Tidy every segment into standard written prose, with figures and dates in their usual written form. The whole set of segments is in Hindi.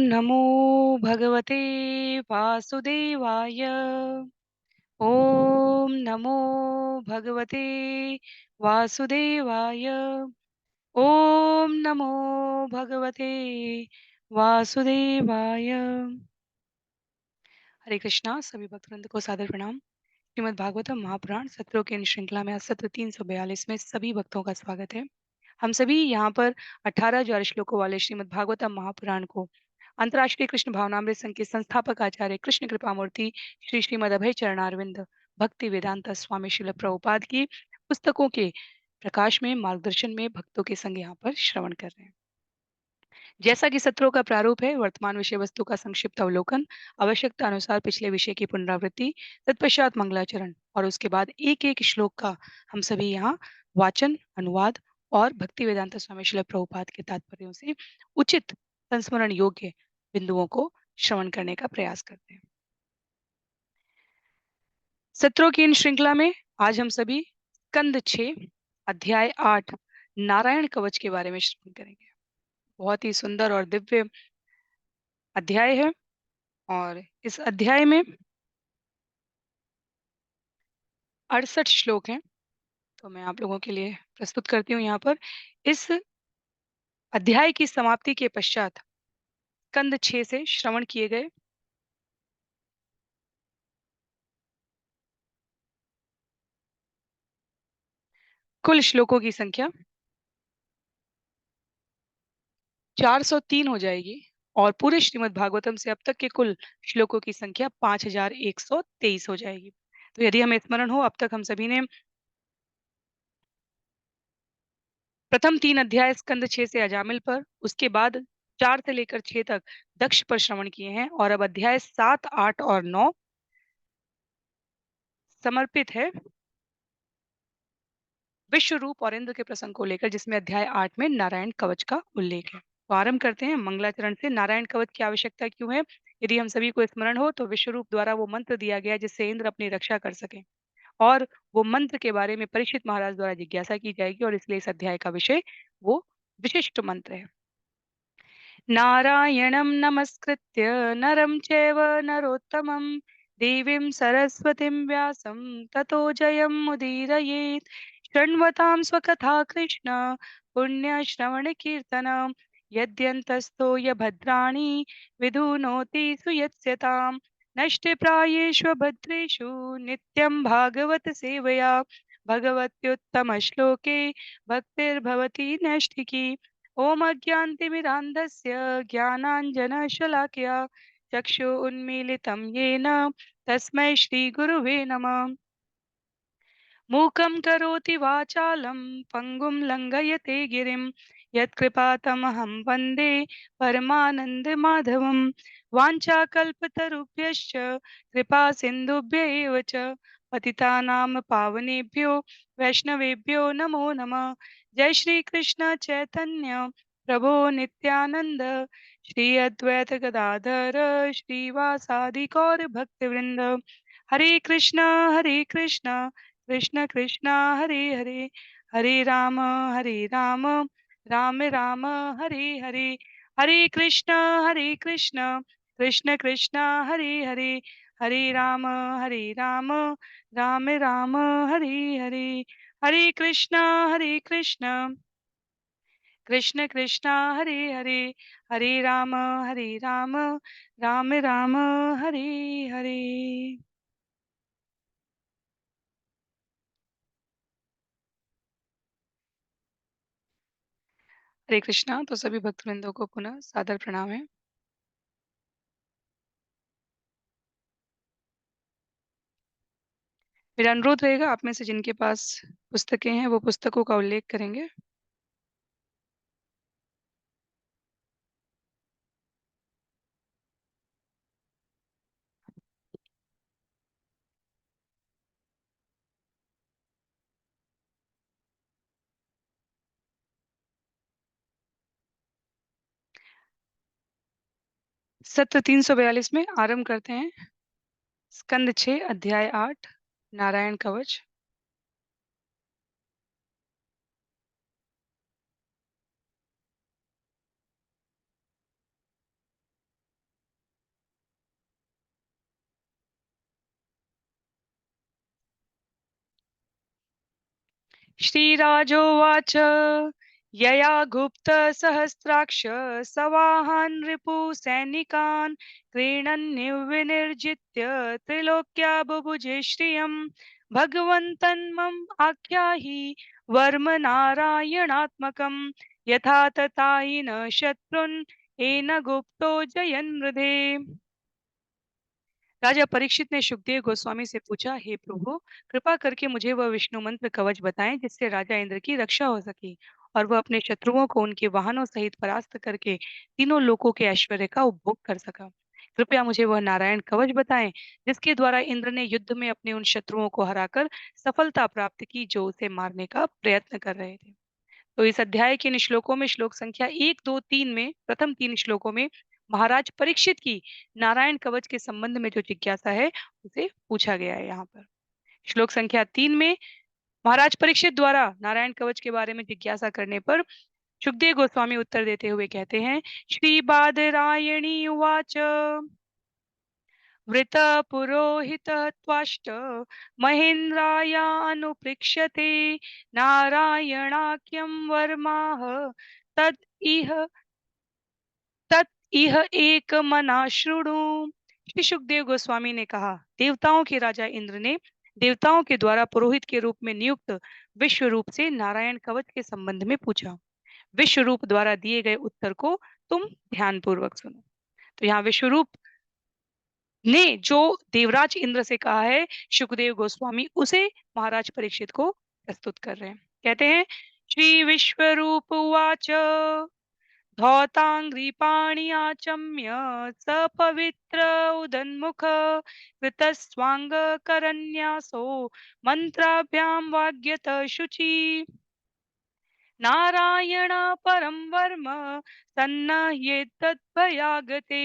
नमो भगवते वासुदेवाय। ॐ नमो भगवते वासुदेवाय। ॐ नमो भगवते वासुदेवाय। हरे कृष्णा। सभी भक्तवृंद को सादर प्रणाम। श्रीमद् भागवतम महापुराण सत्रों की इन श्रृंखला में आज सत्र 342 में सभी भक्तों का स्वागत है। हम सभी यहाँ पर 18 श्लोकों वाले श्रीमद् भागवतम महापुराण को अंतर्राष्ट्रीय कृष्ण भावनामृत संघ के संस्थापक आचार्य कृष्ण कृपामूर्ति श्री श्रीमद् अभय चरणारविंद भक्ति वेदांत स्वामी श्रील प्रभुपाद की पुस्तकों के प्रकाश में मार्गदर्शन में भक्तों के संग यहाँ पर श्रवण कर रहे हैं। जैसा कि सत्रों का प्रारूप है, वर्तमान विषय वस्तु का संक्षिप्त अवलोकन, आवश्यकता अनुसार पिछले विषय की पुनरावृत्ति, तत्पश्चात मंगलाचरण और उसके बाद एक एक श्लोक का हम सभी यहाँ वाचन, अनुवाद और भक्ति वेदांत स्वामी श्रील प्रभुपाद के तात्पर्यों से उचित संस्मरण योग्य बिंदुओं को श्रवण करने का प्रयास करते हैं। सत्रों की इन श्रृंखला में आज हम सभी स्कंद 6 अध्याय 8 नारायण कवच के बारे में श्रवण करेंगे। बहुत ही सुंदर और दिव्य अध्याय है और इस अध्याय में 68 श्लोक हैं। तो मैं आप लोगों के लिए प्रस्तुत करती हूँ यहाँ पर। इस अध्याय की समाप्ति के पश्चात स्कंद 6 से श्रवण किए गए कुल श्लोकों की संख्या 403 हो जाएगी और पूरे श्रीमद् भागवतम से अब तक के कुल श्लोकों की संख्या 5123 हो जाएगी। तो यदि हमें स्मरण हो, अब तक हम सभी ने प्रथम 3 अध्याय स्कंद 6 से अजामिल पर, उसके बाद 4 से लेकर 6 तक दक्ष पर श्रवण किए हैं और अब अध्याय 7, 8 और 9 समर्पित है विश्व रूप और इंद्र के प्रसंग को लेकर, जिसमें अध्याय 8 में नारायण कवच का उल्लेख है। तो आरंभ करते हैं मंगलाचरण से। नारायण कवच की आवश्यकता क्यों है? यदि हम सभी को स्मरण हो तो विश्व रूप द्वारा वो मंत्र दिया गया जिससे इंद्र अपनी रक्षा कर सके, और वो मंत्र के बारे में परीक्षित महाराज द्वारा जिज्ञासा की जाएगी और इसलिए इस अध्याय का विषय वो विशिष्ट मंत्र है। नारायणं नमस्कृत्य नरं चैव नरोत्तमं देवीं सरस्वतीं व्यासं ततो जयमुदीरयेत्। शृण्वतां स्वकथा कृष्ण पुण्यश्रवणकीर्तन यद्यन्तस्थो यभद्राणि विधुनोति सुयत्स्यतां। नष्टप्रायेषु भद्रेषु नित्यं भागवत सेवया भगवत्युत्तमश्लोके भक्तिर्भवति नैष्ठिकी। ॐ अज्ञानतिमिरान्धस्य ज्ञानाञ्जनशलाकया चक्षु उन्मीलितं येन तस्मै श्रीगुरुवे नमः। मूकं करोति वाचालं पङ्गुं लङ्घयते गिरिं यत्कृपातमहं वन्दे परमानन्दमाधवं। वाञ्छाकल्पतरुभ्यश्च कृपा सिन्धुभ्य एव च पतितानां पावनेभ्यो वैष्णवेभ्यो नमो नमः। जय श्री कृष्ण चैतन्य प्रभो नित्यानंद श्री अद्वैत गदाधर श्रीवासादि गौर भक्तवृंद। हरे कृष्ण कृष्ण कृष्ण हरे हरे, हरे राम राम राम हरे हरे। हरे कृष्ण कृष्ण कृष्ण हरे हरे, हरे राम राम राम हरे हरे। हरे कृष्ण कृष्ण कृष्ण हरे हरे, हरे राम राम राम हरे हरे। हरे कृष्णा। तो सभी भक्तवृंदों को पुनः सादर प्रणाम है। मेरा अनुरोध रहेगा, आप में से जिनके पास पुस्तकें हैं वो पुस्तकों का उल्लेख करेंगे। सत्र 342 में आरंभ करते हैं। स्कंद 6 अध्याय 8 नारायण कवच। श्रीराजोवाच यया गुप्तसहस्राक्ष सवाहान् रिपुसैनिकान् क्रीणन्निर्विनिर्जित्य त्रिलोक्या बुभुजे श्रियम् भगवन्तन् मम आख्याहि वर्म नारायणात्मकम् यथा तथायिन शत्रुन् येन गुप्तो जयन्मृधे। राजा परीक्षित ने सुखदेव गोस्वामी से पूछा, हे प्रभु, कृपा करके मुझे वह विष्णु मंत्र कवच बताएं जिससे राजा इंद्र की रक्षा हो सके और वह अपने शत्रुओं को उनके वाहनों सहित परास्त करके तीनों लोकों के ऐश्वर्य का उपभोग कर सका। कृपया मुझे वह नारायण कवच बताएं जिसके द्वारा इंद्र ने युद्ध में अपने उन शत्रुओं को हराकर सफलता प्राप्त की जो उसे मारने का प्रयत्न कर रहे थे। तो इस अध्याय के इन श्लोकों में श्लोक संख्या 1, 2, 3 में प्रथम 3 श्लोकों में महाराज परीक्षित की नारायण कवच के संबंध में जो जिज्ञासा है उसे पूछा गया है यहाँ पर। श्लोक संख्या 3 में महाराज परीक्षित द्वारा नारायण कवच के बारे में जिज्ञासा करने पर सुखदेव गोस्वामी उत्तर देते हुए कहते हैं, श्री बादरायणी उवाच वृत पुरोहित त्वाष्ट महेन्द्रायानुपृक्षते नारायणाख्यं वर्माह तद इह तत् इह एक मना शृणु। श्री सुखदेव गोस्वामी ने कहा, देवताओं के राजा इंद्र ने देवताओं के द्वारा पुरोहित के रूप में नियुक्त विश्व रूप से नारायण कवच के संबंध में पूछा। विश्व रूप द्वारा दिए गए उत्तर को तुम ध्यान पूर्वक सुनो। तो यहाँ विश्व रूप ने जो देवराज इंद्र से कहा है, सुखदेव गोस्वामी उसे महाराज परीक्षित को प्रस्तुत कर रहे हैं। कहते हैं, श्री विश्वरूप उवाच धौताङ्घ्रिपाणियाचम्य स पवित्र उदन्मुख कृतस्वाङ्गकरन्यासो मन्त्राभ्यां वाग्यत शुचि नारायण परं वर्म सन्नह्येतद्भयागते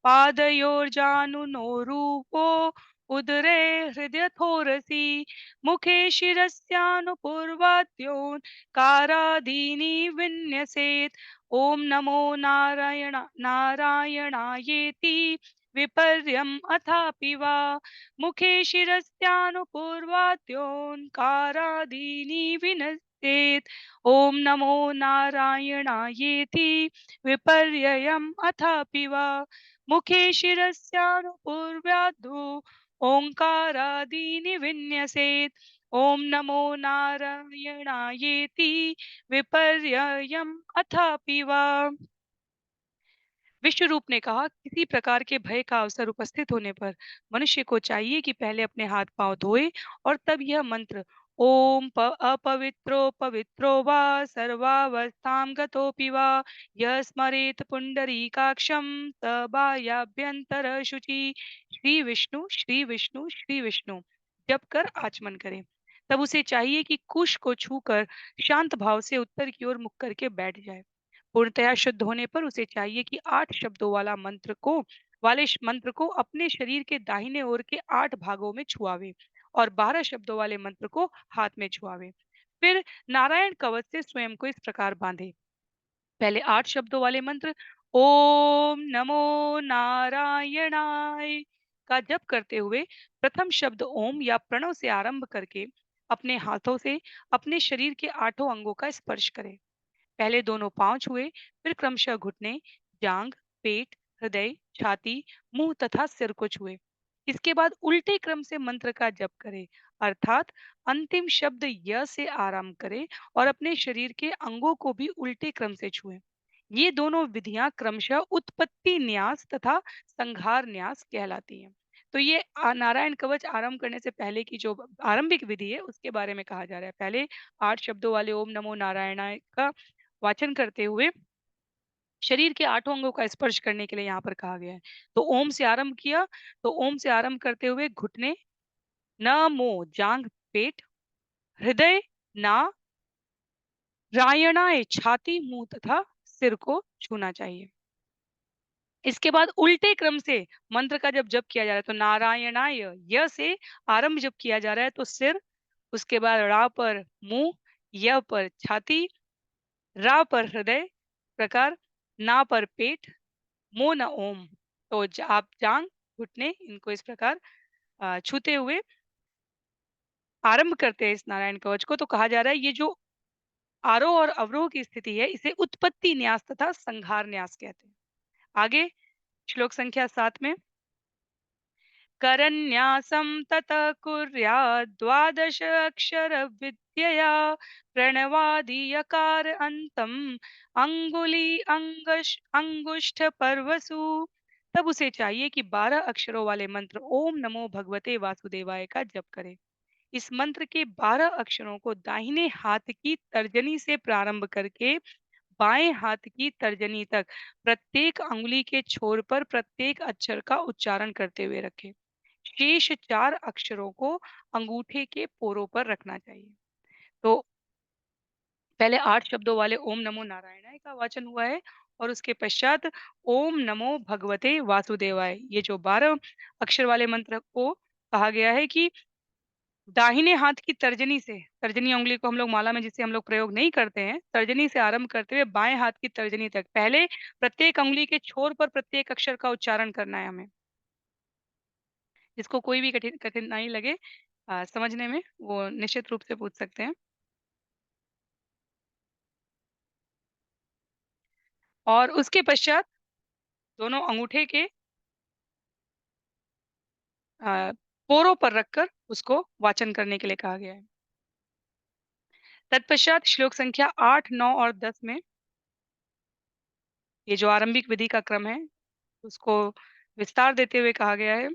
पादयोर्जानुनो रूपो उदरे हृदयथोरसि मुखे शिरस्यानुपूर्वाद्योऽकारादीनि विन्यसेत् ॐ नमो नारायणायेति विपर्यम् अथापि वा मुखे शिरस्यानुपूर्वाद्योऽकारादीनि विनश्येत् ॐ नमो नारायणायेति विपर्ययम् अथापि वा मुखे शिरस्यानुपूर्व्याद्यो ओङ्कारादीनि विन्यसेत् ॐ नमो नारायणायेति विपर्ययम् अथापि वा। विश्व रूप ने कहा, किसी प्रकार के भय का अवसर उपस्थित होने पर मनुष्य को चाहिए कि पहले अपने हाथ पांव धोए और तब यह मंत्र ओम अपवित्रो पवित्रो वा सर्वावस्थां गतोऽपि वा यः स्मरेत पुंडरीकाक्षं स बाह्याभ्यंतर शुचि श्री विष्णु श्री विष्णु श्री विष्णु जप कर आचमन करे। तब उसे चाहिए कि कुश को छूकर शांत भाव से उत्तर की ओर मुख करके बैठ जाए। पूर्णतया शुद्ध होने पर उसे चाहिए कि 8 शब्दों वाले मंत्र को अपने शरीर के दाहिने ओर के 8 भागों में छुआवे और 12 शब्दों वाले मंत्र को हाथ में छुआवे। फिर नारायण कवच से स्वयं को इस प्रकार बांधे। पहले 8 शब्दों वाले मंत्र ओम नमो नारायणाय का जप करते हुए प्रथम शब्द ओम या प्रणव से आरंभ करके अपने हाथों से अपने शरीर के 8 अंगों का स्पर्श करें। पहले दोनों पांव छुए, फिर क्रमशः घुटने, जांघ, पेट, हृदय, छाती, मुंह तथा सिर को छुए। इसके बाद उल्टे क्रम से मंत्र का जप करें, अर्थात अंतिम शब्द य से आरंभ करें और अपने शरीर के अंगों को भी उल्टे क्रम से छुए। ये दोनों विधियां क्रमशः उत्पत्ति न्यास तथा संहार न्यास कहलाती हैं। तो ये नारायण कवच आरंभ करने से पहले की जो आरंभिक विधि है उसके बारे में कहा जा रहा है। पहले 8 शब्दों वाले ओम नमो नारायणाय का वाचन करते हुए शरीर के 8 अंगों का स्पर्श करने के लिए यहाँ पर कहा गया है। तो ओम से आरंभ किया, तो ओम से आरंभ करते हुए घुटने, नमो जांघ, पेट, हृदय, ना, रायणाय छाती, मुंह तथा सिर को छूना चाहिए। इसके बाद उल्टे क्रम से मंत्र का जब जप किया जा रहा है तो नारायणाय य से आरंभ जब किया जा रहा है तो सिर, उसके बाद रा पर मुंह, य पर छाती, रा पर हृदय प्रकार, ना पर पेट, मो न ओम। तो आप जांग घुटने इनको इस प्रकार छूते हुए आरंभ करते हैं इस नारायण कवच को, तो कहा जा रहा है ये जो आरोह और अवरोह की स्थिति है, इसे उत्पत्ति न्यास तथा संहार न्यास कहते हैं। आगे श्लोक संख्या 7 में करन्यासं ततः कुर्यात् द्वादश अक्षर विद्यया प्रणवादि अंतम अंगुष्ठ परवसु। तब उसे चाहिए कि 12 अक्षरों वाले मंत्र ओम नमो भगवते वासुदेवाय का जप करे। इस मंत्र के 12 अक्षरों को दाहिने हाथ की तर्जनी से प्रारंभ करके बाएं हाथ की तर्जनी तक प्रत्येक अंगुली के छोर पर प्रत्येक अक्षर का उच्चारण करते हुए रखें। शेष 4 अक्षरों को अंगूठे के पोरों पर रखना चाहिए। तो पहले 8 शब्दों वाले ओम नमो नारायणाय का वाचन हुआ है और उसके पश्चात ओम नमो भगवते वासुदेवाय, ये जो 12 अक्षर वाले मंत्र को कहा गया है कि दाहिने हाथ की तर्जनी से, तर्जनी उंगली को हम लोग माला में जिसे हम लोग प्रयोग नहीं करते हैं, तर्जनी से आरंभ करते हुए बाएं हाथ की तर्जनी तक पहले प्रत्येक उंगली के छोर पर प्रत्येक अक्षर का उच्चारण करना है हमें। जिसको कोई भी कठिनाई लगे समझने में, वो निश्चित रूप से पूछ सकते हैं। और उसके पश्चात दोनों अंगूठे के अ, पोरों पर रखकर उसको वाचन करने के लिए कहा गया है। तत्पश्चात श्लोक संख्या 8, 9 और 10 में ये जो आरंभिक विधि का क्रम है, उसको विस्तार देते हुए कहा गया है।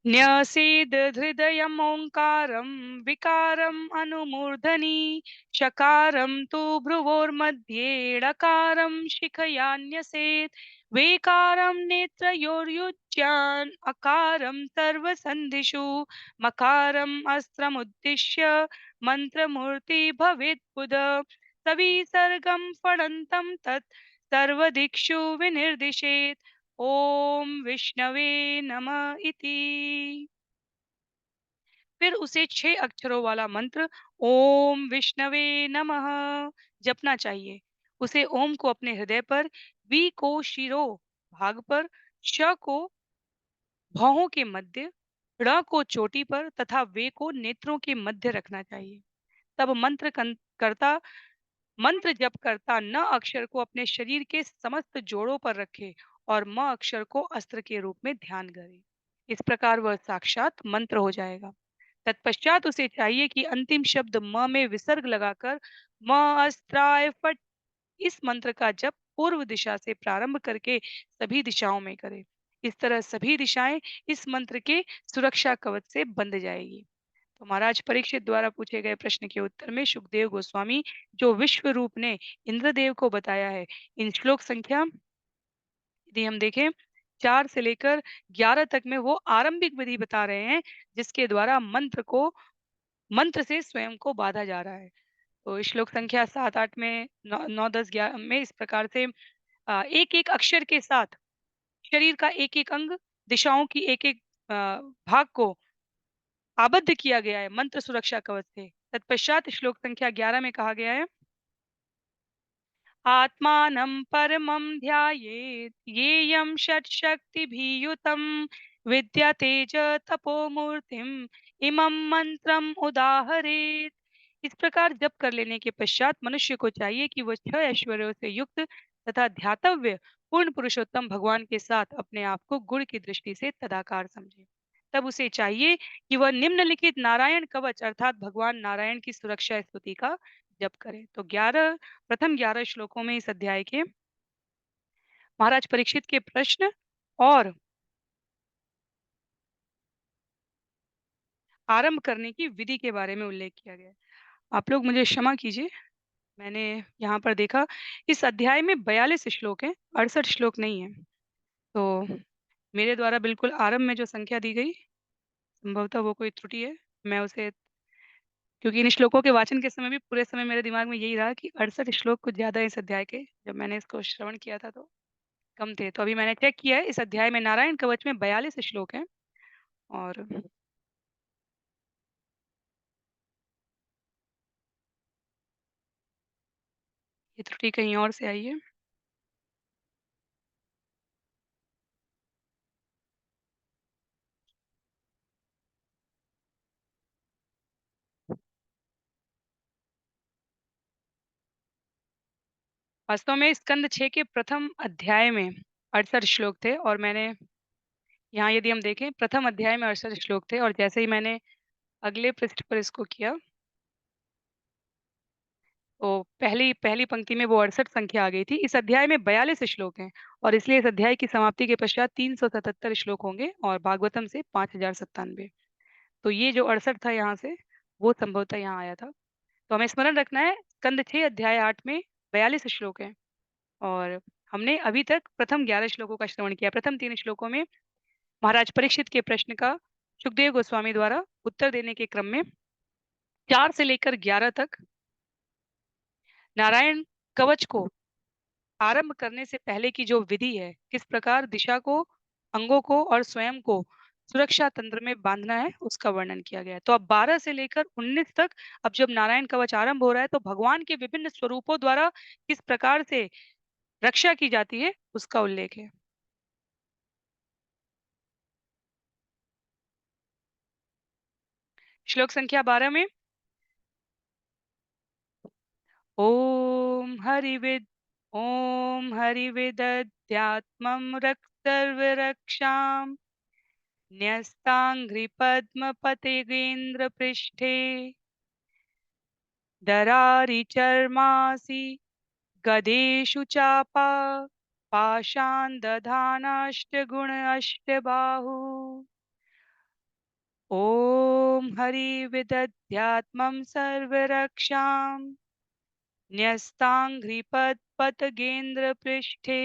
न्यसेद हृदयमोङ्कारं विकारम् अनुमूर्धनि शकारं तु भ्रुवोर्मध्ये ड़कारं शिखयान्यसेत् वेकारं नेत्रयोर्युज्यान् अकारं सर्वसन्धिषु मकारम् अस्त्रमुद्दिश्य मन्त्रमूर्ति भवेत् बुध सविसर्गं फणन्तं तत् सर्वदिक्षु विनिर्दिशेत् ओम विष्णवे नमः इति। फिर उसे 6 अक्षरों वाला मंत्र ओम विष्णवे नमः जपना चाहिए। उसे ओम को अपने हृदय पर, वी को शिरो भाग पर, श को भौहों के मध्य, ड़ को चोटी पर तथा वे को नेत्रों के मध्य रखना चाहिए। तब करता मंत्र जप करता न अक्षर को अपने शरीर के समस्त जोड़ों पर रखे और म अक्षर को अस्त्र के रूप में ध्यान करे। इस प्रकार वह साक्षात मंत्र हो जाएगा। तत्पश्चात उसे चाहिए कि अंतिम शब्द म में विसर्ग लगाकर म अस्त्राय फट इस मंत्र का जप पूर्व दिशा से प्रारंभ करके सभी दिशाओं में करे। इस तरह सभी दिशाएं इस मंत्र के सुरक्षा कवच से बंध जाएगी। तो महाराज परीक्षित द्वारा पूछे गए प्रश्न के उत्तर में सुखदेव गोस्वामी जो विश्व रूप ने इंद्रदेव को बताया है, इन श्लोक संख्या यदि हम देखें 4 से लेकर 11 तक में वो आरंभिक विधि बता रहे हैं, जिसके द्वारा मंत्र से स्वयं को बांधा जा रहा है। तो श्लोक संख्या 7, 8 में 9, 10, 11 में इस प्रकार से एक एक अक्षर के साथ शरीर का एक एक अंग, दिशाओं की एक एक भाग को आबद्ध किया गया है मंत्र सुरक्षा कवच से। तत्पश्चात श्लोक संख्या 11 में कहा गया है आत्मानं परमं ध्यायेत् येयं षट्शक्तिभिर्युतं विद्यते च तपोमूर्तिम् इमं मंत्रम उदाहरेत्। इस प्रकार जप कर लेने के पश्चात मनुष्य को चाहिए कि वह 6 ऐश्वर्यों से युक्त तथा ध्यातव्य पूर्ण पुरुषोत्तम भगवान के साथ अपने आप को गुण की दृष्टि से तदाकार समझे। तब उसे चाहिए कि वह निम्नलिखित नारायण कवच अर्थात भगवान नारायण की सुरक्षा स्तुति का जप करे। तो प्रथम 11 श्लोकों में इस अध्याय के महाराज परीक्षित के प्रश्न और आरंभ करने की विधि के बारे में उल्लेख किया गया है। आप लोग मुझे क्षमा कीजिए, मैंने यहाँ पर देखा इस अध्याय में 42 श्लोक हैं, 68 श्लोक नहीं है। तो मेरे द्वारा बिल्कुल आरंभ में जो संख्या दी गई, संभवतः वो कोई त्रुटि है। मैं उसे क्योंकि इन श्लोकों के वाचन के समय भी पूरे समय मेरे दिमाग में यही रहा कि 68 श्लोक कुछ ज्यादा है इस अध्याय के। जब मैंने इसको श्रवण किया था तो कम थे। तो अभी मैंने चेक किया है, इस अध्याय में नारायण कवच में 42 श्लोक हैं और ये त्रुटि कहीं और से आई है। वास्तव में स्कंद 6 के प्रथम अध्याय में 68 श्लोक थे और मैंने यहाँ यदि हम देखें प्रथम अध्याय में 68 श्लोक थे और जैसे ही मैंने अगले पृष्ठ पर इसको किया, तो पहली पहली पंक्ति में वो 68 संख्या आ गई थी। इस अध्याय में 42 श्लोक हैं और इसलिए इस अध्याय की समाप्ति के पश्चात 377 श्लोक होंगे और भागवतम से 5097। तो ये जो 68 था यहाँ से, वो संभवतः यहाँ आया था। तो हमें स्मरण रखना है स्कंद 6 अध्याय 8 में 42 श्लोक हैं और हमने अभी तक प्रथम 11 श्लोकों का श्रवण किया। प्रथम 3 श्लोकों में महाराज परीक्षित के प्रश्न का सुखदेव गोस्वामी द्वारा उत्तर देने के क्रम में 4 से लेकर 11 तक नारायण कवच को आरंभ करने से पहले की जो विधि है, किस प्रकार दिशा को, अंगों को और स्वयं को सुरक्षा तंत्र में बांधना है, उसका वर्णन किया गया है। तो अब 12 से लेकर 19 तक, अब जब नारायण कवच आरंभ हो रहा है, तो भगवान के विभिन्न स्वरूपों द्वारा किस प्रकार से रक्षा की जाती है, उसका उल्लेख है। श्लोक संख्या 12 में ओम हरिविद ओम हरिविदध्यात्मं सर्वरक्षाम् न्यस्ताङ्घ्रिपद्मपतिगेन्द्रपृष्ठे दरारिचर्मासि गदेषु चापा पाशान् दधानाष्टगुण अष्टबाहु ॐ हरिविदध्यात्मं सर्वरक्षाम् न्यस्ताङ्घ्रिपद्मपतगेन्द्रपृष्ठे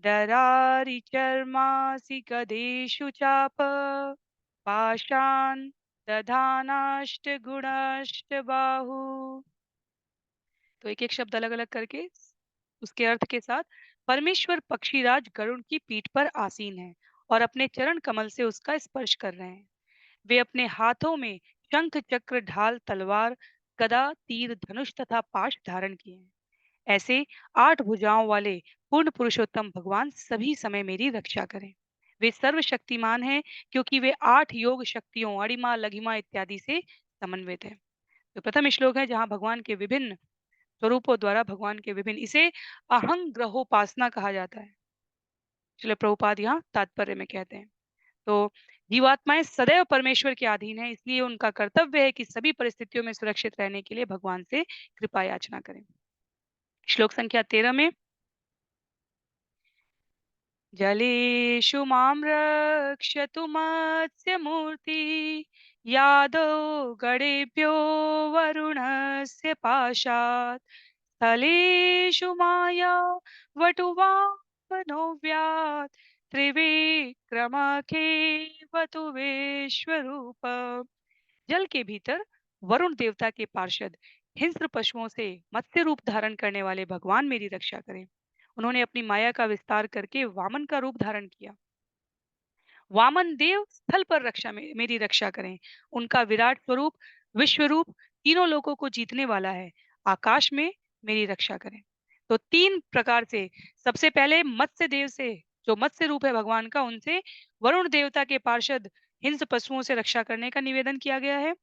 दरारिचर्मासि गदेषु चाप पाशान् दधानाष्टगुणाष्टबाहु। तो एक एक शब्द अलग अलग करके उसके अर्थ के साथ, परमेश्वर पक्षीराज गरुड़ की पीठ पर आसीन है और अपने चरण कमल से उसका स्पर्श कर रहे हैं। वे अपने हाथों में शंख चक्र ढाल तलवार गदा तीर धनुष तथा पाश धारण किए हैं। ऐसे 8 भुजाओं वाले पूर्ण पुरुषोत्तम भगवान सभी समय मेरी रक्षा करें। वे सर्वशक्तिमान हैं क्योंकि वे 8 योग शक्तियों अणिमा लघिमा इत्यादि से समन्वित है। तो प्रथम श्लोक है जहाँ भगवान के विभिन्न स्वरूपों द्वारा भगवान के विभिन्न, इसे अहंग ग्रहोपासना कहा जाता है। श्रील प्रभुपाद यहाँ तात्पर्य में कहते हैं। तो जीवात्माएं सदैव परमेश्वर के अधीन है, इसलिए उनका कर्तव्य है कि सभी परिस्थितियों में सुरक्षित रहने के लिए भगवान से कृपा याचना करें। श्लोक संख्या 13 में जलेषु मां रक्षतु मत्स्यमूर्तिः यादो गणेभ्यो वरुणस्य पाशात् स्थलेषु माया वटुवामनो व्यात् त्रिविक्रमखेवतु विश्वरूप। जल के भीतर वरुण देवता के पार्षद हिंस्र पशुओं से मत्स्य रूप धारण करने वाले भगवान मेरी रक्षा करें। उन्होंने अपनी माया का विस्तार करके वामन का रूप धारण किया। वामन देव स्थल पर मेरी रक्षा करें। उनका विराट स्वरूप विश्व रूप तीनों लोकों को जीतने वाला है। आकाश में मेरी रक्षा करें। तो 3 प्रकार से, सबसे पहले मत्स्य देव से, जो मत्स्य रूप है भगवान का, उनसे वरुण देवता के पार्षद हिंस पशुओं से रक्षा करने का निवेदन किया गया है।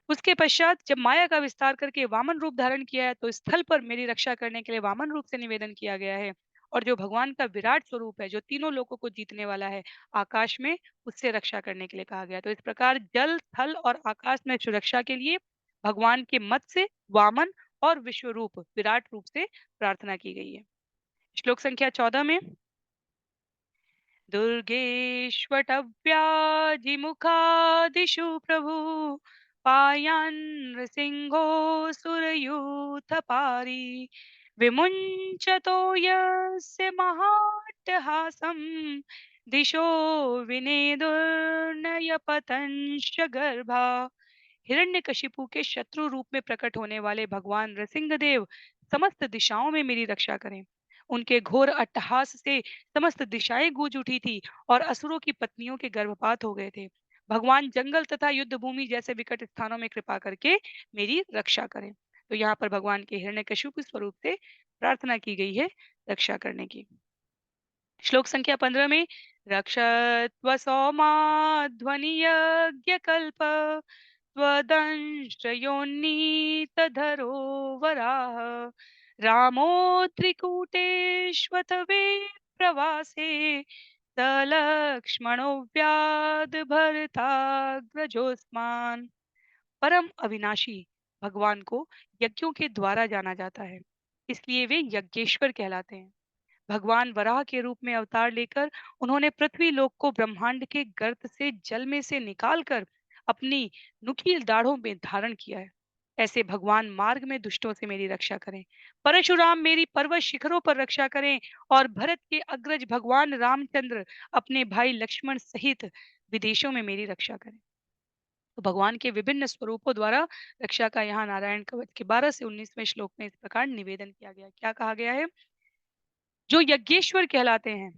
उसके पश्चात जब माया का विस्तार करके वामन रूप धारण किया है, तो स्थल पर मेरी रक्षा करने के लिए वामन रूप से निवेदन किया गया है। और जो भगवान का विराट स्वरूप है, जो तीनों लोकों को जीतने वाला है, आकाश में उससे रक्षा करने के लिए कहा गया। तो इस प्रकार जल, थल और आकाश में सुरक्षा के लिए भगवान के मत्स्य, वामन और विश्व रूप, विराट रूप से प्रार्थना की गई है। श्लोक संख्या 14 में दुर्गेष्वटव्याजिमुखादिषु प्रभु पायान् नृसिंहोऽसुरयूथपारी विमुञ्चतो यस्य महाट्टहासं दिशो विनेदुर्नयपतंश्च गर्भा। हिरण्यकशिपु के शत्रु रूप में प्रकट होने वाले भगवान नृसिंहदेव समस्त दिशाओं में मेरी रक्षा करें। उनके घोर अट्टहास से समस्त दिशाएं गूंज उठी थी और असुरों की पत्नियों के गर्भपात हो गए थे। भगवान जंगल तथा युद्ध भूमि जैसे विकट स्थानों में कृपा करके मेरी रक्षा करें। तो यहाँ पर भगवान के हिरण्यकशिपु स्वरूप से प्रार्थना की गई है रक्षा करने की। श्लोक संख्या 15 में रक्षत्व सौमाध्वनि यज्ञ कल्प त्वदंशयोन्नीतधरो वराह रामो त्रिकूटेष्वथ प्रवासे सलक्ष्मणो व्याध भरताग्रजोस्मान्। परम अविनाशी भगवान को यज्ञों के द्वारा जाना जाता है, इसलिए वे यज्ञेश्वर कहलाते हैं। भगवान वराह के रूप में अवतार लेकर उन्होंने पृथ्वी लोक को ब्रह्मांड के गर्त से जल में से निकालकर अपनी नुकील दाढ़ों में धारण किया है। ऐसे भगवान मार्ग में दुष्टों से मेरी रक्षा करें। परशुराम मेरी पर्वत शिखरों पर रक्षा करें। और भरत के अग्रज भगवान रामचंद्र अपने भाई लक्ष्मण सहित विदेशों में मेरी रक्षा करें। तो भगवान के विभिन्न स्वरूपों द्वारा रक्षा का यहाँ नारायण कवच के 12 से 19वें श्लोक में इस प्रकार निवेदन किया गया है। क्या कहा गया है? जो यज्ञेश्वर कहलाते हैं,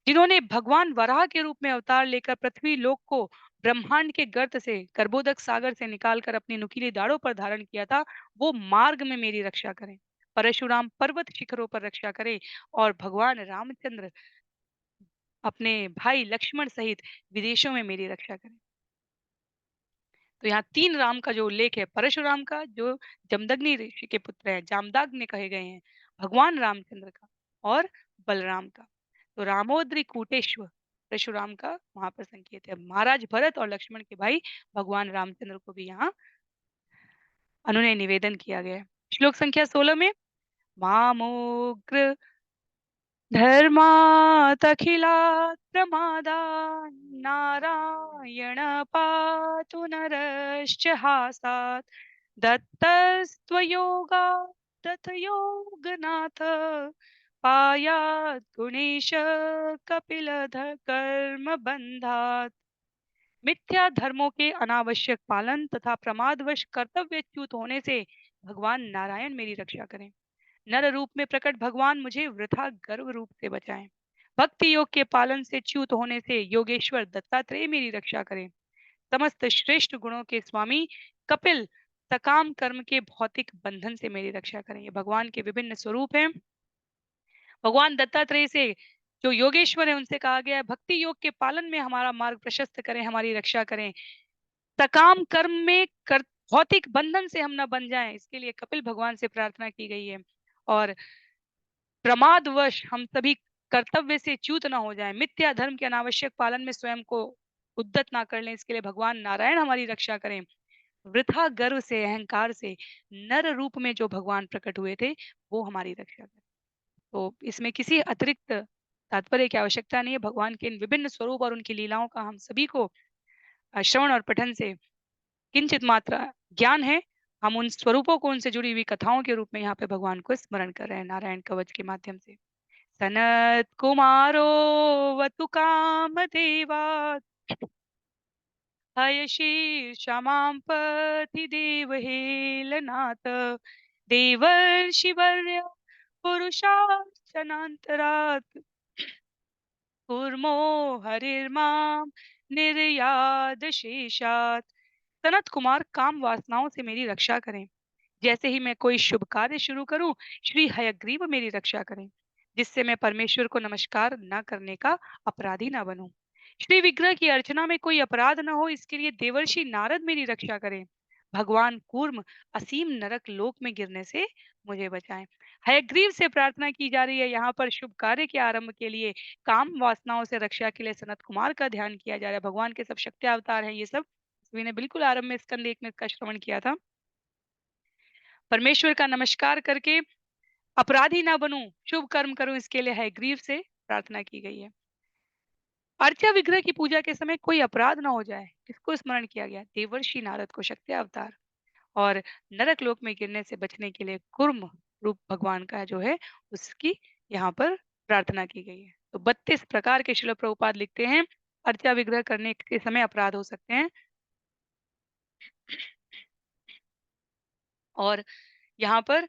जिन्होंने भगवान वराह के रूप में अवतार लेकर पृथ्वी लोक को ब्रह्मांड के गर्त से कर्बोदक सागर से निकालकर अपनी नुकीली दाढ़ों पर धारण किया था, वो मार्ग में मेरी रक्षा करें। परशुराम पर्वत शिखरों पर रक्षा करें। और भगवान रामचंद्र अपने भाई लक्ष्मण सहित विदेशों में मेरी रक्षा करें। तो यहाँ 3 राम का जो उल्लेख है, परशुराम का जो जमदग्नि ऋषि के पुत्र हैं, जामदाग्नि कहे गए हैं, भगवान रामचंद्र का और बलराम का। तो रामोद्री कूटेश्वर परशुराम का वहां पर संकेत है। महाराज भरत और लक्ष्मण के भाई भगवान रामचंद्र को भी यहाँ उन्होंने निवेदन किया गया है। श्लोक संख्या 16 में मामोग्र धर्मातखिलात् प्रमादान् नारायण पातु नरश्च हासात् दत्तस्त्वयोगात् तथयोगनाथ पायात् गुणेश कपिलध कर्म बंधात्। मिथ्या धर्मों के अनावश्यक पालन तथा प्रमादवश कर्तव्यच्युत होने से भगवान नारायण मेरी रक्षा करें। नर रूप में प्रकट भगवान मुझे वृथा गर्व रूप से बचाएं। भक्ति योग के पालन से च्युत होने से योगेश्वर दत्तात्रेय मेरी रक्षा करें। समस्त श्रेष्ठ गुणों के स्वामी कपिल सकाम कर्म के भौतिक बंधन से मेरी रक्षा करें। ये भगवान के विभिन्न स्वरूप हैं। भगवान दत्तात्रेय से जो योगेश्वर है उनसे कहा गया है भक्ति योग के पालन में हमारा मार्ग प्रशस्त करें, हमारी रक्षा करें। सकाम कर्म में भौतिक बंधन से हम न बन जाएं, इसके लिए कपिल भगवान से प्रार्थना की गई है। और प्रमादवश हम सभी कर्तव्य से च्युत ना हो जाएं, मिथ्या धर्म के अनावश्यक पालन में स्वयं को उद्यत ना कर लें, इसके लिए भगवान नारायण हमारी रक्षा करें। वृथा गर्व से अहंकार से नर रूप में जो भगवान प्रकट हुए थे वो हमारी रक्षा करें। तो इसमें किसी अतिरिक्त तात्पर्य की आवश्यकता नहीं है। भगवान के इन विभिन्न स्वरूप और उनकी लीलाओं का हम सभी को श्रवण और पठन से किंचित मात्रा ज्ञान है। हम उन स्वरूपों को उनसे जुड़ी हुई कथाओं के रूप में यहाँ पे भगवान को स्मरण कर रहे हैं नारायण कवच के माध्यम से। सनत कुमारो वतु कामदेवात् हयशीर्षमां पथि देवहेलनाथ देवर्षिवर्य पुरुषार्चनान्तरात् कूर्मो हरिर्मां निर्याद शेषात्। सनत कुमार काम वासनाओं से मेरी रक्षा करें। जैसे ही मैं कोई शुभ कार्य शुरू करूं, श्री हयग्रीव मेरी रक्षा करें, जिससे मैं परमेश्वर को नमस्कार न करने का अपराधी ना बनूं। श्री विग्रह की अर्चना में कोई अपराध न हो, इसके लिए देवर्षि नारद मेरी रक्षा करें। भगवान कूर्म असीम नरक लोक में गिरने से मुझे बचाएं। हयग्रीव से प्रार्थना की जा रही है। यहाँ पर शुभ कार्य के आरंभ के लिए काम वासनाओं से रक्षा के लिए सनत कुमार का ध्यान किया जा रहा है। भगवान के सब शक्ति अवतार हैं ये सब। सभी ने बिल्कुल आरंभ में स्कंद एक में इसका श्रवण किया था। परमेश्वर का नमस्कार करके अपराधी ना बनूं, शुभ कर्म करूं, इसके लिए हयग्रीव से प्रार्थना की गई है। अर्चा विग्रह की पूजा के समय कोई अपराध ना हो जाए, इसको स्मरण किया गया। देवर्षि नारद को शक्ति अवतार और नरक लोक में गिरने से बचने के लिए कुर्म रूप भगवान का जो है उसकी यहाँ पर प्रार्थना की गई है। तो 32 प्रकार के शिल प्रभुपाद लिखते हैं अर्चा विग्रह करने के समय अपराध हो सकते हैं। और यहाँ पर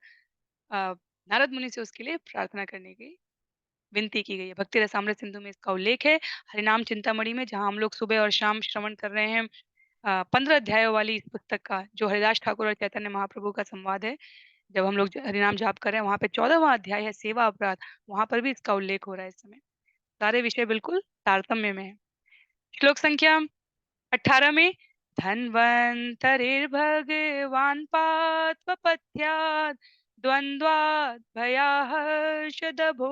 नारद मुनि से उसके लिए प्रार्थना करने की विनती की गई है। भक्ति रसामृत सिंधु में इसका उल्लेख है। हरिनाम चिंतामणि में जहाँ हम लोग सुबह और शाम श्रवण कर रहे हैं 15 अध्यायों वाली इस पुस्तक का, जो हरिदास ठाकुर और चैतन्य महाप्रभु का संवाद है, जब हम लोग हरिनाम जाप कर रहे हैं वहाँ पे 14वां अध्याय है सेवा अपराध, वहाँ पर भी इसका उल्लेख हो रहा है इस समय। सारे विषय बिल्कुल तारतम्य में है। श्लोक संख्या 18 में धन्वन्तरिर्भगवान् पात्वपथ्यात् द्वन्द्वाद्भयाहर्षदभो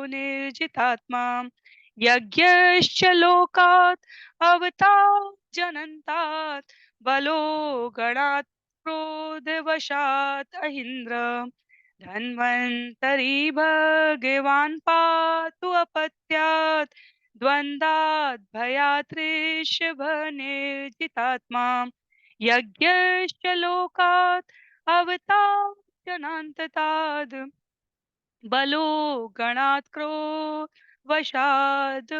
निर्जितात्मा यज्ञश्च लोकात् अवताजनन्तात् बलो गणात् क्रोधवशात् अहीन्द्र धन्वन्तरी भगवान् पातु अपत्यात् द्वन्द्वात् भयात् ऋषभनिर्जितात्मा यज्ञश्च लोकात् अवताजनान्तताद् बलो गणात् वशाद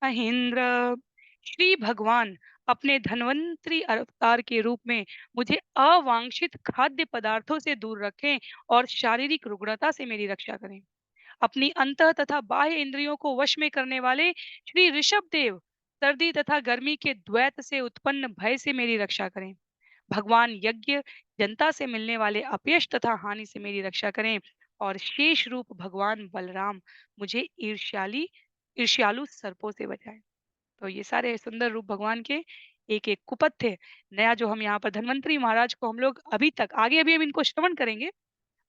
महेंद्र। श्री भगवान अपने धन्वंतरी अवतार के रूप में मुझे अवांछित खाद्य पदार्थों से दूर रखें और शारीरिक रुग्णता से मेरी रक्षा करें। अपनी अंतः तथा बाह्य इंद्रियों को वश में करने वाले श्री ऋषभ देव सर्दी तथा गर्मी के द्वैत से उत्पन्न भय से मेरी रक्षा करें। भगवान यज्ञ जनता से मिलने वाले अपयश तथा हानि से मेरी रक्षा करें और शेष रूप भगवान बलराम मुझे ईर्ष्यालु सर्पों से बचाएं। तो ये सारे सुंदर रूप भगवान के एक एक कुपथ थे। नया जो हम यहाँ पर धन्वंतरी महाराज को हम लोग अभी तक आगे अभी हम इनको श्रवण करेंगे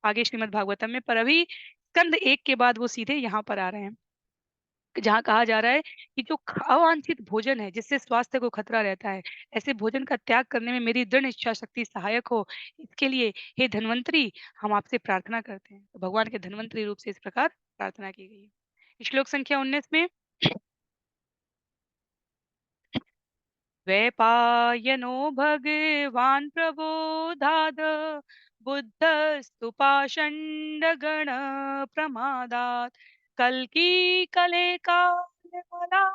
आगे श्रीमद् भागवतम में, पर अभी स्कंद एक के बाद वो सीधे यहाँ पर आ रहे हैं जहाँ कहा जा रहा है कि जो अवांछित भोजन है जिससे स्वास्थ्य को खतरा रहता है, ऐसे भोजन का त्याग करने में मेरी दृढ़ इच्छा शक्ति सहायक हो, इसके लिए हे धन्वंतरी हम आपसे प्रार्थना करते हैं। तो भगवान के धन्वंतरी रूप से इस प्रकार प्रार्थना की गई है। श्लोक संख्या 19 में वैपायनो भगवान् प्रबोधाद बुद्धस्तु पाषण्डगण प्रमादात् कल्की कले कालमला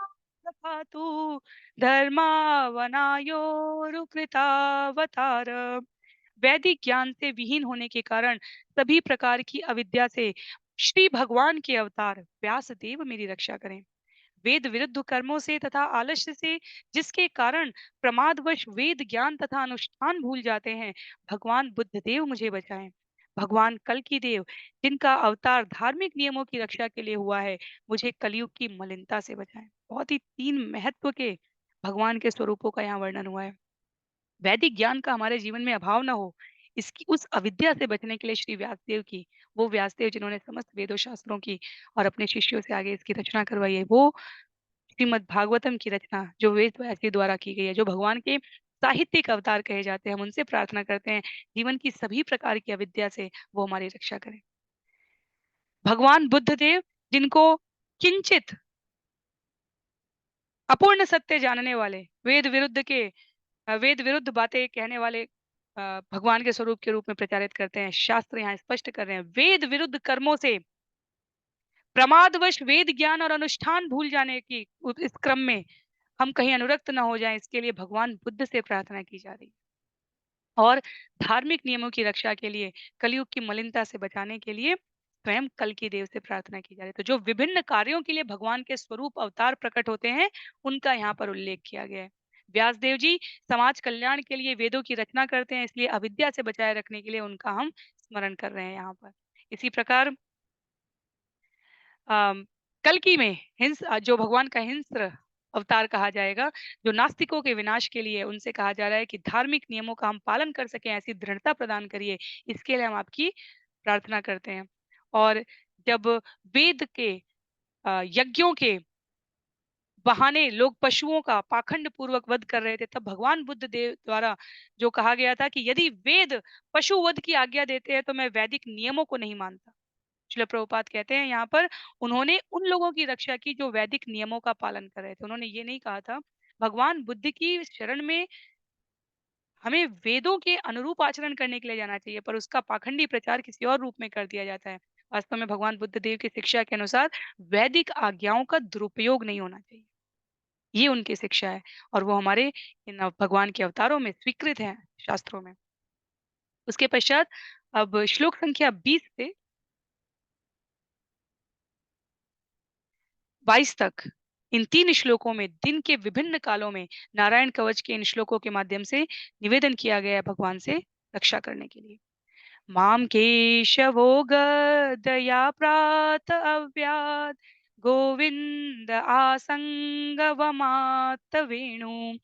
प्रभातु धर्मावनायोरुकृतावतार। वैदिक ज्ञान से विहीन होने के कारण सभी प्रकार की अविद्या से श्री भगवान के अवतार व्यास देव मेरी रक्षा करें। वेद विरुद्ध कर्मों से तथा आलस्य से जिसके कारण प्रमादवश वेद ज्ञान तथा अनुष्ठान भूल जाते हैं, भगवान बुद्ध देव मुझे बचाएं। भगवान कल की देव जिनका अवतार धार्मिक नियमों की रक्षा के लिए हुआ है, मुझे कलयुग की मलिनता से बचाएं। बहुत ही तीन महत्व के भगवान के स्वरूपों का यहाँ वर्णन हुआ है। वैदिक ज्ञान का हमारे जीवन में अभाव ना हो, इसकी उस अविद्या से बचने के लिए श्री व्यासदेव की, वो व्यासदेव जिन्होंने समस्त वेदों शास्त्रों की और अपने शिष्यों से आगे इसकी रचना करवाई है, वो श्रीमद् भागवतम की रचना जो वेद व्यासी द्वारा की गई है, जो भगवान के साहित्यिक अवतार कहे जाते हैं, हम उनसे प्रार्थना करते हैं जीवन की सभी प्रकार की अविद्या से वो हमारी रक्षा करें। भगवान बुद्ध देव जिनको किंचित अपूर्ण सत्य जानने वाले, वेद विरुद्ध बातें कहने वाले भगवान के स्वरूप के रूप में प्रचारित करते हैं। शास्त्र यहाँ स्पष्ट कर रहे हैं वेद विरुद्ध कर्मों से प्रमादवश वेद ज्ञान और अनुष्ठान भूल जाने की इस क्रम में हम कहीं अनुरक्त न हो जाएं, इसके लिए भगवान बुद्ध से प्रार्थना की जा रही है। और धार्मिक नियमों की रक्षा के लिए, कलयुग की मलिनता से बचाने के लिए स्वयं कल की देव से प्रार्थना की जा रही है। तो जो विभिन्न कार्यों के लिए भगवान के स्वरूप अवतार प्रकट होते हैं, उनका यहाँ पर उल्लेख किया गया है। व्यास देव जी समाज कल्याण के लिए वेदों की रचना करते हैं, इसलिए अविद्या से बचाए रखने के लिए उनका हम स्मरण कर रहे हैं यहाँ पर। इसी प्रकार कल्कि में जो भगवान का हिंस्र अवतार कहा जाएगा, जो नास्तिकों के विनाश के लिए, उनसे कहा जा रहा है कि धार्मिक नियमों का हम पालन कर सकें, ऐसी दृढ़ता प्रदान करिए, इसके लिए हम आपकी प्रार्थना करते हैं। और जब वेद के यज्ञों के बहाने लोग पशुओं का पाखंड पूर्वक वध कर रहे थे, तब भगवान बुद्ध देव द्वारा जो कहा गया था कि यदि वेद पशु वध की आज्ञा देते हैं तो मैं वैदिक नियमों को नहीं मानता। श्रील प्रभुपाद कहते हैं यहाँ पर उन्होंने उन लोगों की रक्षा की जो वैदिक नियमों का पालन कर रहे थे। उन्होंने ये नहीं कहा था भगवान बुद्ध की शरण में हमें वेदों के अनुरूप आचरण करने के लिए जाना चाहिए, पर उसका पाखंडी प्रचार किसी और रूप में कर दिया जाता है। वास्तव में भगवान बुद्ध देव की शिक्षा के अनुसार वैदिक आज्ञाओं का दुरुपयोग नहीं होना चाहिए, ये उनकी शिक्षा है और वो हमारे इन भगवान के अवतारों में स्वीकृत है शास्त्रों में। उसके पश्चात अब श्लोक संख्या 20 से 22 तक इन 3 श्लोकों में दिन के विभिन्न कालों में नारायण कवच के इन श्लोकों के माध्यम से निवेदन किया गया है भगवान से रक्षा करने के लिए। माम केशवो गदया प्रात अव्याद गोविंद आसंगवमात वेणु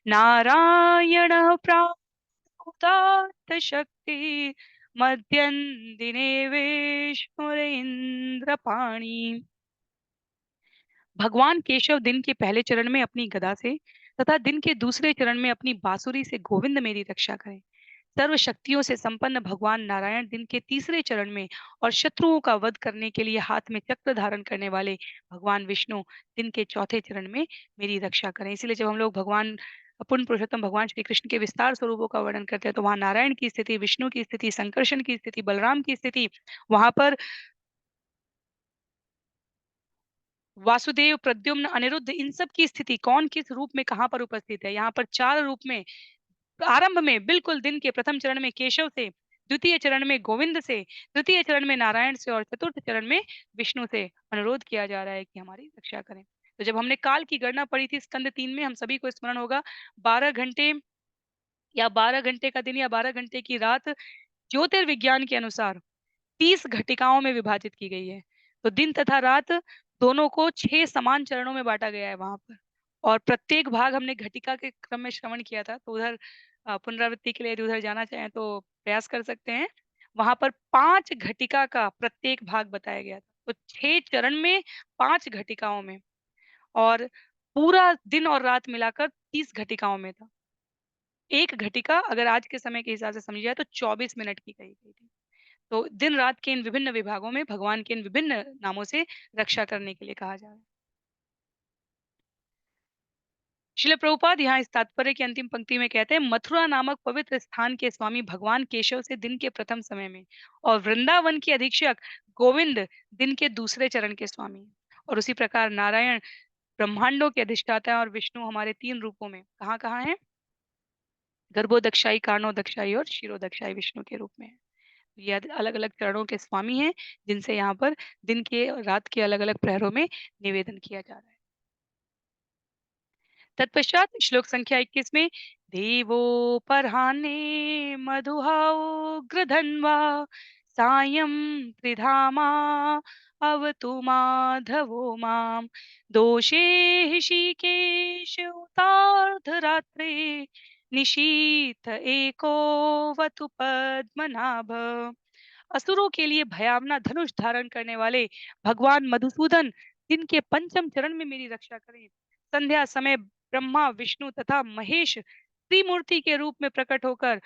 नारायण प्राकृतात् शक्ति मध्यं दिने विष्णुरिन्द्रपाणि। भगवान केशव दिन के पहले चरण में अपनी गदा से तथा दिन के दूसरे चरण में अपनी बांसुरी से गोविंद मेरी रक्षा करें। सर्व शक्तियों से संपन्न भगवान नारायण दिन के तीसरे चरण में और शत्रुओं का वध करने के लिए हाथ में चक्र धारण करने वाले भगवान विष्णु दिन के चौथे चरण में मेरी रक्षा करें। इसीलिए जब हम लोग भगवान पुण्य पुरुषोत्तम भगवान श्री कृष्ण के विस्तार स्वरूपों का वर्णन करते हैं तो वहां नारायण की स्थिति, विष्णु की स्थिति, संकर्षण की स्थिति, बलराम की स्थिति, वहां पर वासुदेव, प्रद्युम्न, अनिरुद्ध, इन सब की स्थिति कौन किस रूप में कहाँ पर उपस्थित है। यहाँ पर चार रूप में आरंभ में बिल्कुल दिन के प्रथम चरण में केशव से, द्वितीय चरण में गोविंद से, तृतीय चरण में नारायण से और चतुर्थ चरण में विष्णु से अनुरोध किया जा रहा है कि हमारी रक्षा करें। तो जब हमने काल की गणना पढ़ी थी स्कंद 3 में, हम सभी को स्मरण होगा, 12 घंटे या 12 घंटे का दिन या 12 घंटे की रात ज्योतिर्विज्ञान के अनुसार 30 घटिकाओं में विभाजित की गई है। तो दिन तथा रात दोनों को 6 समान चरणों में बांटा गया है वहां पर। और प्रत्येक भाग हमने घटिका के क्रम में श्रवण किया था, तो उधर पुनरावृत्ति के लिए यदि उधर जाना चाहें तो प्रयास कर सकते हैं। वहां पर 5 घटिका का प्रत्येक भाग बताया गया था। तो 6 चरण में 5 घटिकाओं में, और पूरा दिन और रात मिलाकर 30 घटिकाओं में था। एक घटिका अगर आज के समय के हिसाब से समझी जाए तो 24 मिनट की कही गई थी। तो दिन रात के इन विभिन्न विभागों में भगवान के इन विभिन्न नामों से रक्षा करने के लिए कहा जा रहा है। श्रील प्रभुपाद यहाँ इस तात्पर्य की अंतिम पंक्ति में कहते हैं, मथुरा नामक पवित्र स्थान के स्वामी भगवान केशव से दिन के प्रथम समय में और वृंदावन के अधीक्षक गोविंद दिन के दूसरे चरण के स्वामी हैं। और उसी प्रकार नारायण ब्रह्मांडों के अधिष्ठाता हैं और विष्णु हमारे 3 रूपों में कहाँ कहाँ है, गर्भोदक्षाई, कारणोदक्षाई और क्षीरोदक्षाई विष्णु के रूप में है। ये अलग अलग चरणों के स्वामी हैं जिनसे यहाँ पर दिन के और रात के अलग अलग प्रहरों में निवेदन किया जा रहा है। तत्पश्चात श्लोक संख्या 21 में, देवोपहाने मधुहाग्रधन्वा सायं त्रिधामा अवतु माधवो माम दोषे ऋषिकेश उतार्धरात्रे निशीथ एको वतु पद्मनाभ। असुरों के लिए भयावना धनुष धारण करने वाले भगवान मधुसूदन दिन के पंचम चरण में मेरी रक्षा करें। संध्या समय ब्रह्मा, विष्णु तथा महेश त्रिमूर्ति के रूप में प्रकट होकर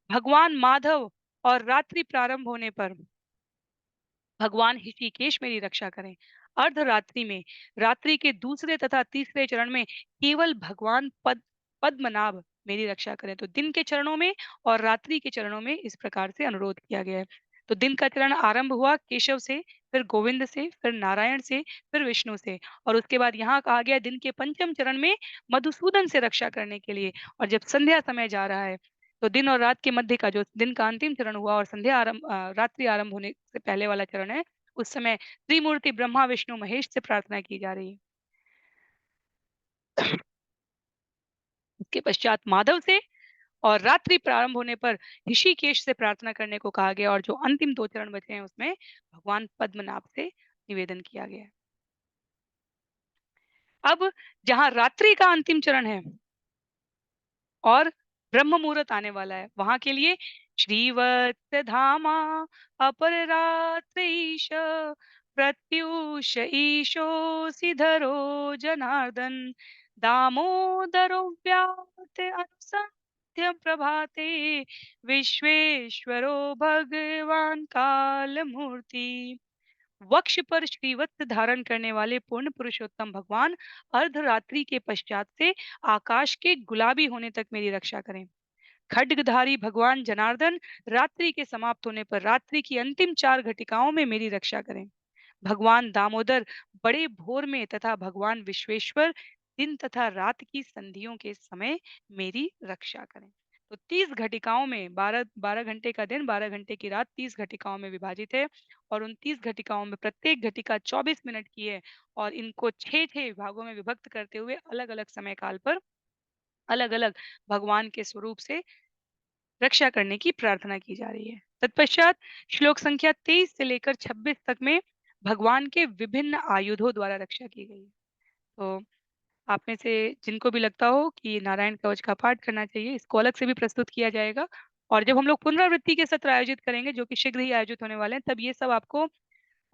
भगवान माधव और रात्रि प्रारंभ होने पर भगवान ऋषिकेश मेरी रक्षा करें। अर्धरात्रि में रात्रि के दूसरे तथा तीसरे चरण में केवल भगवान पद्मनाभ मेरी रक्षा करें। तो दिन के चरणों में और रात्रि के चरणों में इस प्रकार से अनुरोध किया गया है। तो दिन का चरण आरंभ हुआ केशव से, फिर गोविंद से, फिर नारायण से, फिर विष्णु से, और उसके बाद यहाँ कहा गया दिन के पंचम चरण में मधुसूदन से रक्षा करने के लिए। और जब संध्या समय जा रहा है तो दिन और रात के मध्य का जो दिन का अंतिम चरण हुआ और रात्रि आरंभ होने से पहले वाला चरण है, उस समय त्रिमूर्ति ब्रह्मा, विष्णु, महेश से प्रार्थना की जा रही है। उसके पश्चात माधव से और रात्रि प्रारंभ होने पर ऋषिकेश से प्रार्थना करने को कहा गया, और जो अंतिम 2 चरण बचे हैं उसमें भगवान पद्मनाभ से निवेदन किया गया है। अब जहां रात्रि का अंतिम चरण है और ब्रह्म मुहूर्त आने वाला है, वहां के लिए श्रीवत्स धामा अपररात्रीश प्रत्युष ईशो सिधरो जनार्दन दामोदरो व्यात अनुसंध्य प्रभाते विश्वेश्वरो भगवान काल मूर्ति। वक्ष पर श्रीवत्स धारण करने वाले पूर्ण पुरुषोत्तम भगवान अर्धरात्रि के पश्चात से आकाश के गुलाबी होने तक मेरी रक्षा करें। खड्गधारी भगवान जनार्दन रात्रि के समाप्त होने पर रात्रि की अंतिम 4 घटिकाओं में मेरी रक्षा करें। भगवान दामोदर बड़े भोर में तथा भगवान विश्वेश्वर दिन तथा रात की संधियों के समय मेरी रक्षा करें। तो 30 घटिकाओं में 12 12 घंटे का दिन, 12 घंटे की रात 30 घटिकाओं में विभाजित है, और उन 30 घटिकाओं में प्रत्येक घटिका 24 मिनट की है, और इनको 6-6 विभागों में विभक्त करते हुए अलग अलग समय काल पर अलग अलग भगवान के स्वरूप से रक्षा करने की प्रार्थना की जा रही है। तत्पश्चात श्लोक संख्या 23 से लेकर 26 तक में भगवान के विभिन्न आयुधों द्वारा रक्षा की गई है। तो आप में से जिनको भी लगता हो कि नारायण कवच का पाठ करना चाहिए, इसको अलग से भी प्रस्तुत किया जाएगा, और जब हम लोग पुनरावृत्ति के सत्र आयोजित करेंगे, जो कि शीघ्र ही आयोजित होने वाले हैं, तब ये सब आपको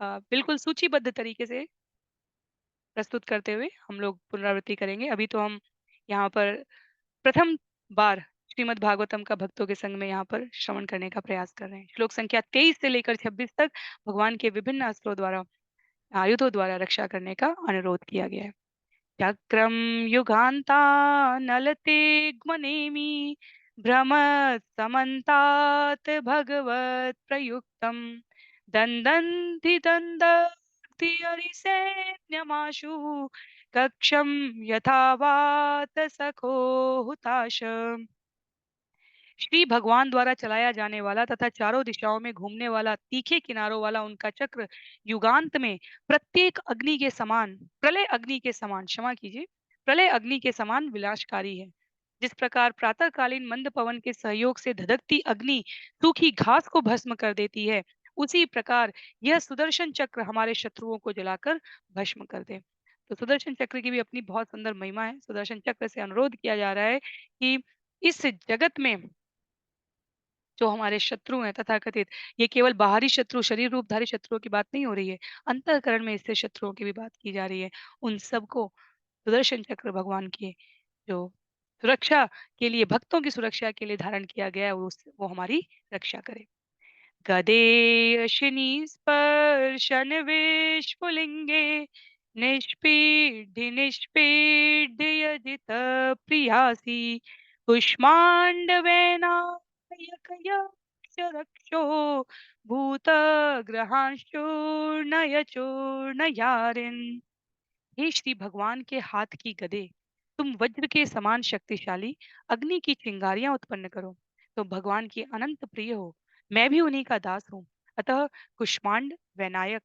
बिल्कुल सूचीबद्ध तरीके से प्रस्तुत करते हुए हम लोग पुनरावृत्ति करेंगे। अभी तो हम यहाँ पर प्रथम बार श्रीमद् भागवतम का भक्तों के संग में यहाँ पर श्रवण करने का प्रयास कर रहे हैं। श्लोक संख्या 23 से लेकर 26 तक भगवान के विभिन्न अस्त्रों द्वारा, आयुधों द्वारा रक्षा करने का अनुरोध किया गया है। चक्रम युगान्तानलतेग्मनेमि भ्रमत्समन्तात् भगवत् प्रयुक्तम् दन्दन्ति दन्दन्ति हरिसैन्यमाशु कक्षं यथा वातसखो हुताश। श्री भगवान द्वारा चलाया जाने वाला तथा चारों दिशाओं में घूमने वाला तीखे किनारों वाला उनका चक्र युगांत में प्रत्येक अग्नि के समान, प्रलय अग्नि के समान, क्षमा कीजिए, प्रलय अग्नि के समान विनाशकारी है। जिस प्रकार प्रातःकालीन मंद पवन के सहयोग से धधकती अग्नि सूखी घास को भस्म कर देती है, उसी प्रकार यह सुदर्शन चक्र हमारे शत्रुओं को जलाकर भस्म कर दे। तो सुदर्शन चक्र की भी अपनी बहुत सुंदर महिमा है। सुदर्शन चक्र से अनुरोध किया जा रहा है कि इस जगत में जो हमारे शत्रु हैं तथाकथित, ये केवल बाहरी शत्रु, शरीर रूपधारी शत्रुओं की बात नहीं हो रही है, अंतःकरण में स्थित शत्रुओं की भी बात की जा रही है। उन सबको सुदर्शन चक्र भगवान की जो सुरक्षा के लिए, भक्तों की सुरक्षा के लिए धारण किया गया है, वो हमारी रक्षा करे। गदेयशिनी स्पर्शन विष्फुलिंगे निष्पीड्य निष्पीड्य यदित प्रियासी कुष्माण्डवेनायकयक्ष भूतग्रहांश्चूर्णय चूर्णयारिन्। हे श्री भगवान के हाथ की गदे, तुम वज्र के समान शक्तिशाली अग्नि की चिंगारियां उत्पन्न करो। तो भगवान की अनंत प्रिय हो, मैं भी उन्हीं का दास हूँ। अतः कुष्मांड, वैनायक,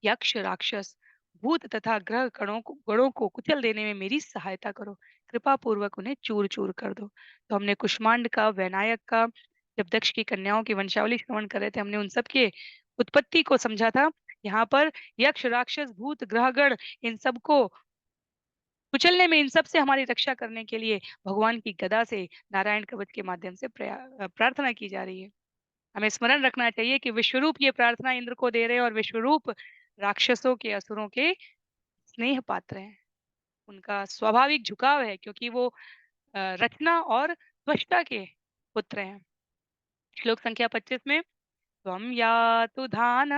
यक्ष, राक्षस, भूत तथा ग्रह गणों को कुचल देने में मेरी सहायता करो। कृपा पूर्वक उन्हें चूर चूर कर दो। तो हमने कुष्मांड का, वैनायक का, जब दक्ष की कन्याओं की वंशावली श्रवण कर रहे थे, हमने उन सब के उत्पत्ति को समझा था। यहाँ पर यक्ष, राक्षस, भूत, ग्रहगण, इन सबको कुचलने में, इन सब से हमारी रक्षा करने के लिए भगवान की गदा से, नारायण कवच के माध्यम से प्रार्थना की जा रही है। हमें स्मरण रखना चाहिए कि विश्वरूप ये प्रार्थना इंद्र को दे रहे हैं और विश्वरूप राक्षसों के, असुरों के स्नेह पात्र हैं। उनका स्वाभाविक झुकाव है, क्योंकि वो रचना और त्वष्टा के पुत्र हैं। श्लोक संख्या 25 में त्वं यातु धान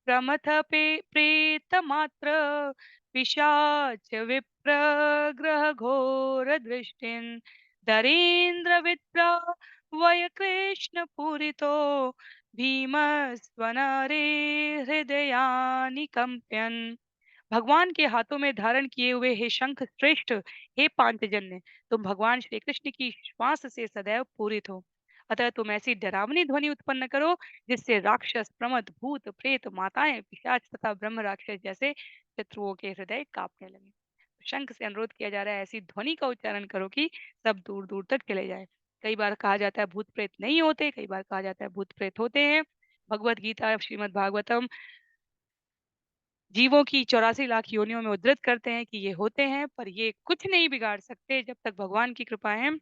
प्रमथ पे प्रेतमात्र पिशाच विप्र ग्रह घोर दृष्टिन् दरेन्द्र विद्रा वय कृष्ण पूरितो भीमस्वनरे हृदयानि कंप्यन्। भगवान के हाथों में धारण किए हुए हे शंख श्रेष्ठ, हे पांचजन्य, तुम भगवान श्री कृष्ण की श्वास से सदैव पूरित हो। अतः तुम ऐसी डरावनी ध्वनि उत्पन्न करो जिससे राक्षस, प्रमथ, भूत, प्रेत, माताएं, पिशाच तथा ब्रह्म राक्षस जैसे शत्रुओं के हृदय कांपने लगे। शंख से अनुरोध किया जा रहा है, ऐसी ध्वनि का उच्चारण करो कि सब दूर दूर तक चले जाए। कई बार कहा जाता है भूत प्रेत नहीं होते, कई बार कहा जाता है भूत प्रेत होते हैं। भगवत गीता, श्रीमद् भागवतम जीवों की 84 लाख योनियों में उद्धृत करते हैं कि ये होते हैं, पर ये कुछ नहीं बिगाड़ सकते जब तक भगवान की कृपा है।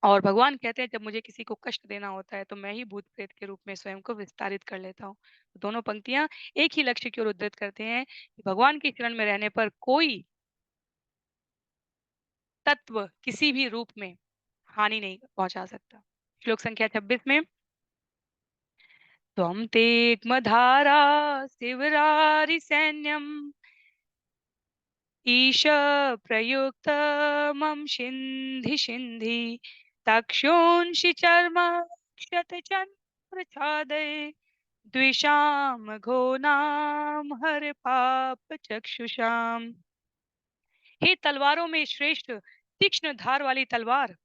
और भगवान कहते हैं, जब मुझे किसी को कष्ट देना होता है तो मैं ही भूत प्रेत के रूप में स्वयं को विस्तारित कर लेता हूँ। तो दोनों पंक्तियां एक ही लक्ष्य की ओर उद्धृत करते हैं कि भगवान की शरण में रहने पर कोई तत्व किसी भी रूप में हानि नहीं पहुंचा सकता। श्लोक संख्या 26 में त्वं तेग्मधारा शिवरारि सैन्यम ईश प्रयुक्त मम शिन्धि शिन्धि तक्षोंषि चर्म क्षतचंद्र छादय द्विषाम घोनाम हर पाप चक्षुषाम। हे तलवारों में श्रेष्ठ, तीक्ष्ण धार वाली तलवार,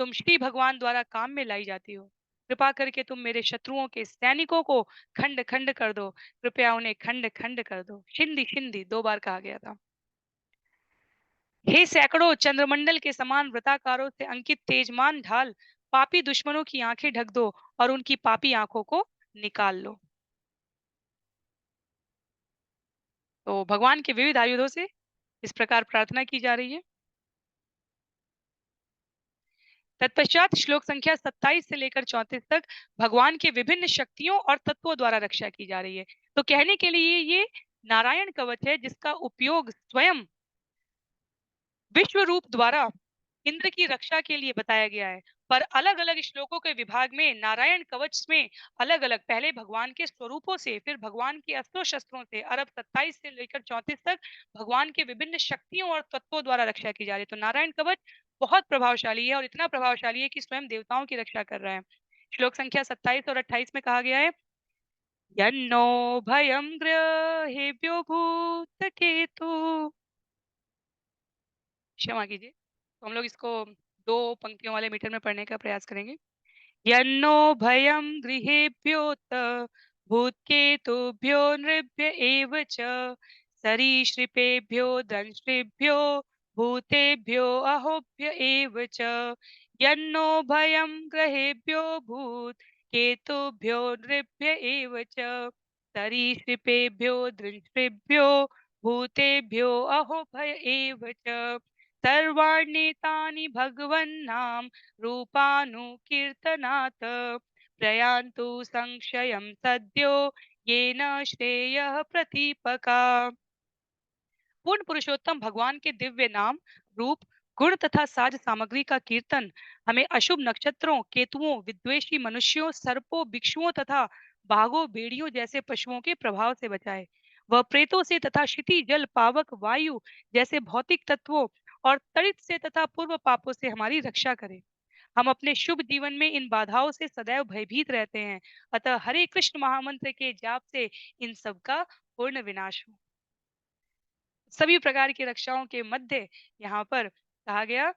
तुम श्री भगवान द्वारा काम में लाई जाती हो। कृपा करके तुम मेरे शत्रुओं के सैनिकों को खंड खंड कर दो। कृपया उन्हें खंड खंड कर दो। शिंदी शिंदी 2 बार कहा गया था। हे सैकड़ों चंद्रमंडल के समान वृत्ताकारों से अंकित तेजमान ढाल, पापी दुश्मनों की आंखें ढक दो और उनकी पापी आंखों को निकाल लो। तो भगवान के विविध आयुधों से इस प्रकार प्रार्थना की जा रही है। तत्पश्चात श्लोक संख्या 27 से लेकर 34 तक भगवान के विभिन्न शक्तियों और तत्वों द्वारा रक्षा की जा रही है। तो कहने के लिए ये नारायण कवच है जिसका उपयोग स्वयं विश्व रूप द्वारा इंद्र की रक्षा के लिए बताया गया है। पर अलग अलग श्लोकों के विभाग में नारायण कवच में अलग अलग पहले भगवान के स्वरूपों से, फिर भगवान के अस्त्रों शस्त्रों से, अरब 27 से लेकर 34 तक भगवान के विभिन्न शक्तियों और तत्वों द्वारा रक्षा की जा रही है। तो नारायण कवच बहुत प्रभावशाली है और इतना प्रभावशाली है कि स्वयं देवताओं की रक्षा कर रहा है। श्लोक संख्या 27 और 28 में कहा गया है, यन्नो भयम ग्रहेभ्यो भूत केतु, क्षमा कीजिए, तो हम लोग इसको दो पंक्तियों वाले मीटर में पढ़ने का प्रयास करेंगे। यन्नो भयं गृहेभ्योऽत भूत्केतुभ्यो नृभ्य एव च सरीसृपेभ्यो दंष्ट्रेभ्यो भूतेभ्यो अहोभ्य एव च यन्नो भयं ग्रहेभ्यो भूत्केतुभ्यो नृभ्य एव च सरीसृपेभ्यो दंष्ट्रेभ्यो भूतेभ्यो अहोभय एव च सर्वाण्येतानि भगवन्नाम रूपानुकीर्तनात् प्रयान्तु संशयं सद्यो येन श्रेयः प्रतीपका। पूर्ण पुरुषोत्तम भगवान के दिव्य नाम, रूप, गुण तथा साज सामग्री का कीर्तन हमें अशुभ नक्षत्रों, केतुओं, विद्वेषी मनुष्यों, सर्पों, भिक्षुओं तथा बाघों, भेड़ियों जैसे पशुओं के प्रभाव से बचाए। वह प्रेतों से तथा क्षिति, जल, पावक, वायु जैसे भौतिक तत्वों और तड़ित से तथा पूर्व पापों से हमारी रक्षा करे। हम अपने शुभ जीवन में इन बाधाओं से सदैव भयभीत रहते हैं। अतः हरे कृष्ण महामंत्र के जाप से इन सब का पूर्ण विनाश हो। सभी प्रकार की रक्षाओं के मध्य यहाँ पर कहा गया,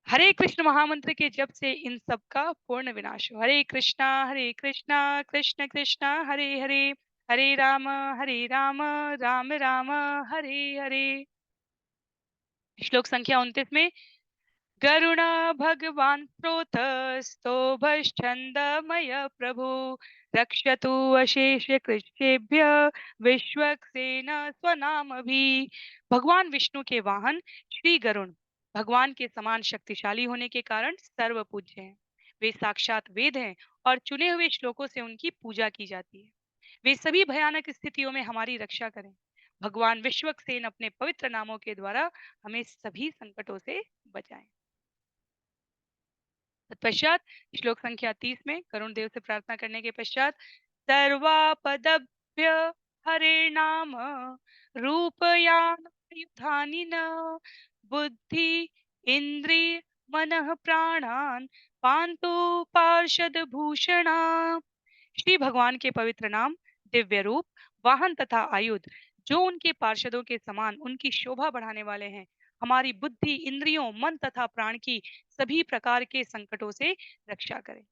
हरे कृष्ण महामंत्र के जप से इन सब का पूर्ण विनाश हो। हरे कृष्णा कृष्ण कृष्ण हरे हरे, हरे राम राम राम हरे हरे। श्लोक संख्या 29 में, गरुण भगवान प्रोतस्तोभश्चन्दमय प्रभु रक्षतु अशेष कृष्येभ्य विश्वक्सेन स्वनामभिः। भगवान विष्णु के वाहन श्री गरुण भगवान के समान शक्तिशाली होने के कारण सर्व पूज्य हैं। वे साक्षात वेद हैं और चुने हुए श्लोकों से उनकी पूजा की जाती है। वे सभी भयानक स्थितियों में हमारी रक्षा करें। भगवान विश्वक्सेन अपने पवित्र नामों के द्वारा हमें सभी संकटों से बचाएं। तत्पश्चात श्लोक संख्या 30 में करुण देव से प्रार्थना करने के पश्चात, सर्वापदभ्य हरे नाम रूपयान युधानि न बुद्धि इंद्रिय मनः प्राणान पांतु पार्षद भूषणा। श्री भगवान के पवित्र नाम, दिव्य रूप, वाहन तथा आयुध जो उनके पार्षदों के समान उनकी शोभा बढ़ाने वाले हैं, हमारी बुद्धि, इंद्रियों, मन तथा प्राण की सभी प्रकार के संकटों से रक्षा करें।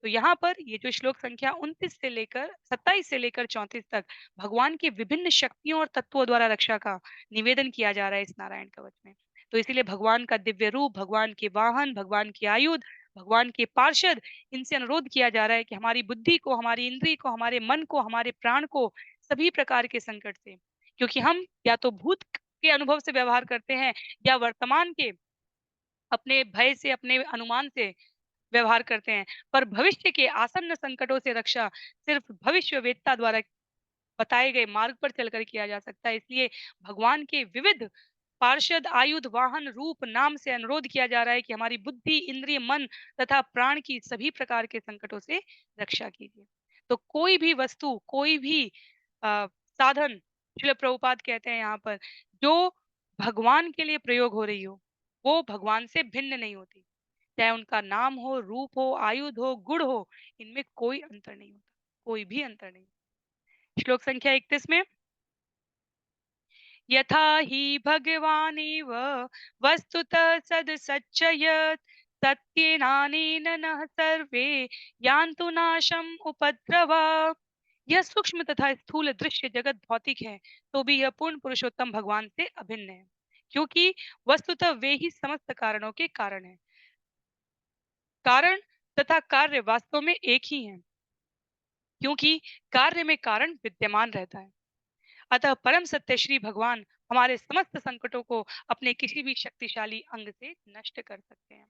तो यहाँ पर ये जो श्लोक संख्या 29 से लेकर 27 से लेकर 34 तक भगवान के विभिन्न शक्तियों और तत्वों द्वारा रक्षा का निवेदन किया जा रहा है इस नारायण कवच में। तो इसीलिए भगवान का दिव्य रूप, भगवान के वाहन, भगवान के आयुध, भगवान के पार्षद, इनसे अनुरोध किया जा रहा है कि हमारी बुद्धि को, हमारी इंद्रिय को, हमारे मन को, हमारे प्राण को सभी प्रकार के संकट से, क्योंकि हम या तो भूत के अनुभव से व्यवहार करते हैं या वर्तमान के अपने भय से, अपने अनुमान से व्यवहार करते हैं, पर भविष्य के आसन्न संकटों से रक्षा सिर्फ भविष्यवेत्ता द्वारा बताए गए मार्ग पर चलकर किया जा सकता है। इसलिए भगवान के विविध पार्षद, आयुध, वाहन, रूप, नाम से अनुरोध किया जा रहा है कि हमारी बुद्धि, इंद्रिय, मन तथा प्राण की सभी प्रकार के संकटों से रक्षा कीजिए। तो कोई भी वस्तु, कोई भी साधन, श्रील प्रभुपाद कहते हैं यहाँ पर, जो भगवान के लिए प्रयोग हो रही हो, वो भगवान से भिन्न नहीं होती। चाहे उनका नाम हो, रूप हो, आयुध हो, गुण हो, इनमें कोई अंतर नहीं होता, कोई भी अंतर नहीं। श्लोक संख्या 31 में, यथा हि भगवानेव वस्तुतः सदसच्चयत् सत्येनानेन नः सर्वे यान्तु नाशम् उपद्रवा। यह सूक्ष्म तथा स्थूल दृश्य जगत भौतिक है, तो भी यह पूर्ण पुरुषोत्तम भगवान से अभिन्न है, क्योंकि वस्तुतः वे ही समस्त कारणों के कारण है। कारण तथा कार्य वास्तव में एक ही है, क्योंकि कार्य में कारण विद्यमान रहता है। अतः परम सत्य श्री भगवान हमारे समस्त संकटों को अपने किसी भी शक्तिशाली अंग से नष्ट कर सकते हैं।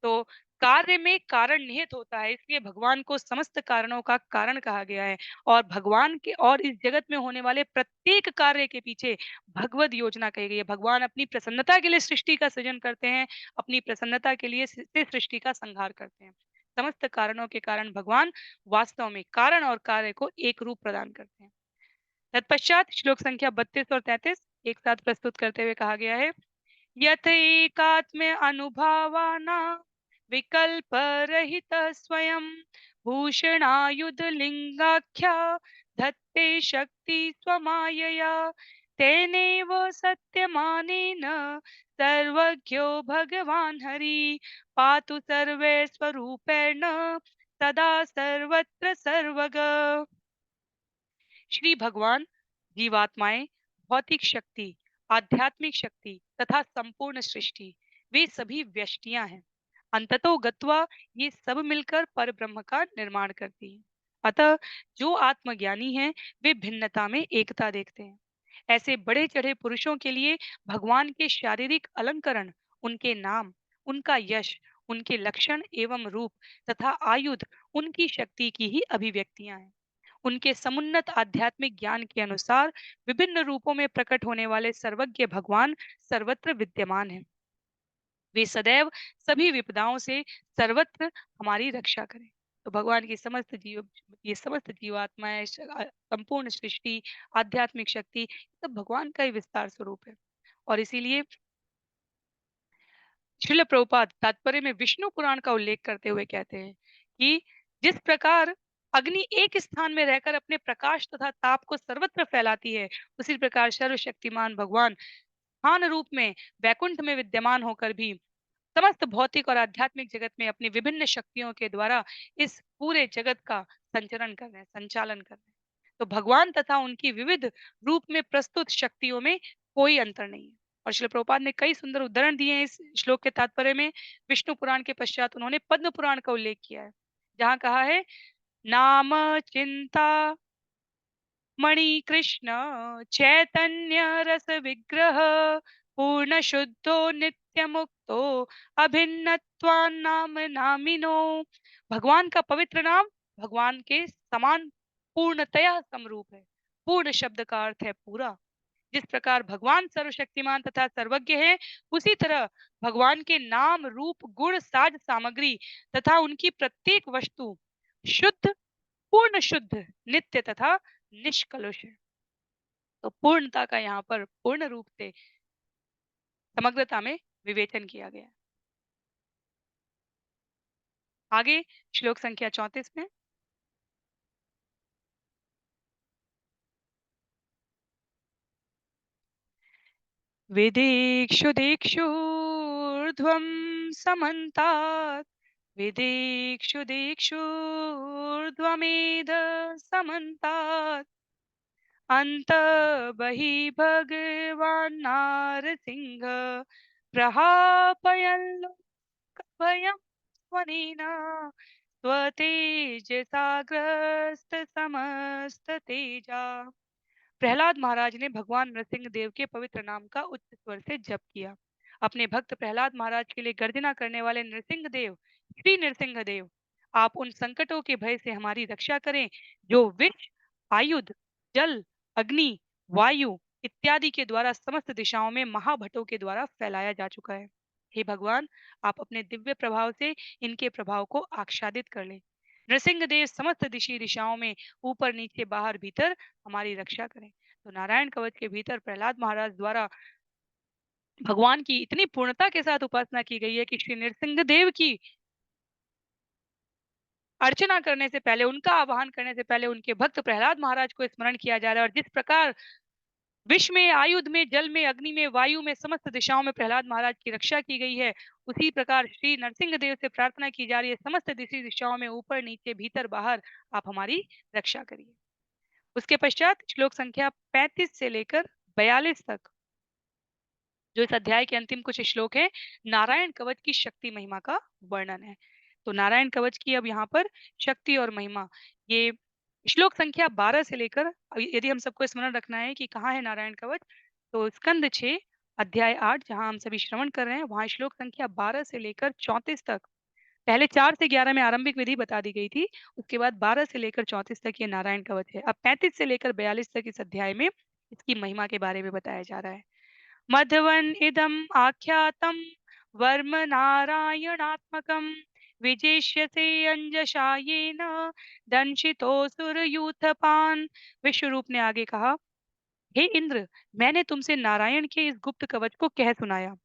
तो कार्य में कारण निहित होता है, इसलिए भगवान को समस्त कारणों का कारण कहा गया है और भगवान के और इस जगत में होने वाले प्रत्येक कार्य के पीछे भगवद योजना कही गई है। भगवान अपनी प्रसन्नता के लिए सृष्टि का सृजन करते हैं, अपनी प्रसन्नता के लिए से सृष्टि का संहार करते हैं। समस्त कारणों के कारण भगवान वास्तव में कारण और कार्य को एक रूप प्रदान करते हैं। तत्पश्चात श्लोक संख्या 32 और 33 एक साथ प्रस्तुत करते हुए कहा गया है, यथैकात्म्य अनुभावाना विकल्प रहित स्वयं भूषणायुध लिंगाख्या धत्ते शक्ति स्वमायया तेनेव सत्यमानेन सर्वज्ञो भगवान हरि पातु सर्वे स्वरूपेण सदा सर्वत्र सर्वग। श्री भगवान जीवात्माएं, भौतिक शक्ति, आध्यात्मिक शक्ति तथा संपूर्ण सृष्टि, वे सभी व्यष्टियां हैं। अंततो गत्वा ये सब मिलकर पर ब्रह्म का निर्माण करती हैं। अतः जो आत्मज्ञानी हैं, वे भिन्नता में एकता देखते हैं। ऐसे बढ़े चढ़े पुरुषों के लिए भगवान के शारीरिक अलंकरण, उनके नाम, उनका यश, उनके लक्षण एवं रूप तथा आयुध उनकी शक्ति की ही अभिव्यक्तियां हैं। उनके समुन्नत आध्यात्मिक ज्ञान के अनुसार विभिन्न रूपों में प्रकट होने वाले सर्वज्ञ भगवान सर्वत्र विद्यमान हैं। वे सदैव सभी विपदाओं से सर्वत्र हमारी रक्षा करें। तो भगवान की समस्त जीव, ये समस्त जीवात्माएं, संपूर्ण सृष्टि, आध्यात्मिक शक्ति, सब भगवान का ही विस्तार स्वरूप है। और इसीलिए श्रील प्रभुपाद तात्पर्य में विष्णु पुराण का उल्लेख करते हुए कहते हैं कि जिस प्रकार अग्नि एक स्थान में रहकर अपने प्रकाश तथा ताप को सर्वत्र फैलाती है, उसी प्रकार सर्वशक्तिमान भगवान स्थान रूप में वैकुंठ में विद्यमान होकर भी समस्त भौतिक और आध्यात्मिक जगत में अपनी विभिन्न शक्तियों के द्वारा इस पूरे जगत का संचरण कर रहे हैं, संचालन कर रहे हैं। तो भगवान तथा उनकी विविध रूप में प्रस्तुत शक्तियों में कोई अंतर नहीं है। और श्रील प्रभुपाद ने कई सुंदर उदाहरण दिए हैं इस श्लोक के तात्पर्य में। विष्णु पुराण के पश्चात उन्होंने पद्म पुराण का उल्लेख किया है, जहाँ कहा है, नाम चिंता मणि कृष्ण चैतन्य रस विग्रह पूर्ण शुद्धो नित्य मुक्तो अभिन्नत्वान्नाम नामिनो। भगवान का पवित्र नाम भगवान के समान पूर्णतया समरूप है। पूर्ण शब्द का अर्थ है पूरा। जिस प्रकार भगवान सर्वशक्तिमान तथा सर्वज्ञ है, उसी तरह भगवान के नाम रूप गुण साज सामग्री तथा उनकी प्रत्येक वस्तु शुद्ध, पूर्ण शुद्ध, नित्य तथा निष्कलुष है। तो पूर्णता का यहाँ पर पूर्ण रूप से समग्रता में विवेचन किया गया है। आगे श्लोक संख्या 34 में, विदिक्षु दिक्षूर्ध्वं समन्तात् विदिक्षु दिक्षूर्ध्वमेध समन्तात् अंत बहि भगवान् नारसिंह प्रहापयन् लोकभयं स्वनेन स्वतेजसा समस्त तेजा। प्रहलाद महाराज ने भगवान नरसिंह देव के पवित्र नाम का उच्च स्वर से जप किया। अपने भक्त प्रहलाद महाराज के लिए गर्जना करने वाले नरसिंह देव, श्री नरसिंह देव, आप उन संकटों के भय से हमारी रक्षा करें जो विष, आयुध, जल, अग्नि, वायु इत्यादि के द्वारा समस्त दिशाओं में महाभटों के द्वारा फैलाया जा चुका है। हे भगवान, आप अपने दिव्य प्रभाव से इनके प्रभाव को आच्छादित कर लें। नरसिंह देव समस्त दिशाओं में ऊपर नीचे बाहर भीतर हमारी रक्षा करें। तो नारायण कवच के भीतर प्रहलाद महाराज द्वारा भगवान की इतनी पूर्णता के साथ उपासना की गई है कि श्री नरसिंह देव की अर्चना करने से पहले, उनका आवाहन करने से पहले उनके भक्त प्रहलाद महाराज को स्मरण किया जा रहा है। और जिस प्रकार विश्व में, आयुध में, जल में, अग्नि में, वायु में, समस्त दिशाओं में प्रहलाद महाराज की रक्षा की गई है, उसी प्रकार श्री नरसिंह देव से प्रार्थना की जा रही है, समस्त दिशाओं में ऊपर नीचे भीतर बाहर आप हमारी रक्षा करिए। उसके पश्चात श्लोक संख्या 35 से लेकर 42 तक जो इस अध्याय के अंतिम कुछ श्लोक है, नारायण कवच की शक्ति महिमा का वर्णन है। तो नारायण कवच की अब यहाँ पर शक्ति और महिमा, ये श्लोक संख्या 12 से लेकर, यदि हम सबको स्मरण रखना है कि कहाँ है नारायण कवच, तो स्कंद 6 अध्याय 8 जहाँ हम सभी श्रवण कर रहे हैं, वहाँ श्लोक संख्या 12 से लेकर 34 तक। पहले 4 से 11 में आरंभिक विधि बता दी गई थी, उसके बाद 12 से लेकर 34 तक ये नारायण कवच है। अब 35 से लेकर 42 तक इस अध्याय में इसकी महिमा के बारे में बताया जा रहा है। मधवन् इदम् आख्यातं वर्म नारायणात्मकं विजेष्यसे अंजसा येन दंशितोऽसुरयूथपान्। विश्वरूप ने आगे कहा, हे इंद्र, मैंने तुमसे नारायण के इस गुप्त कवच को कह सुनाया।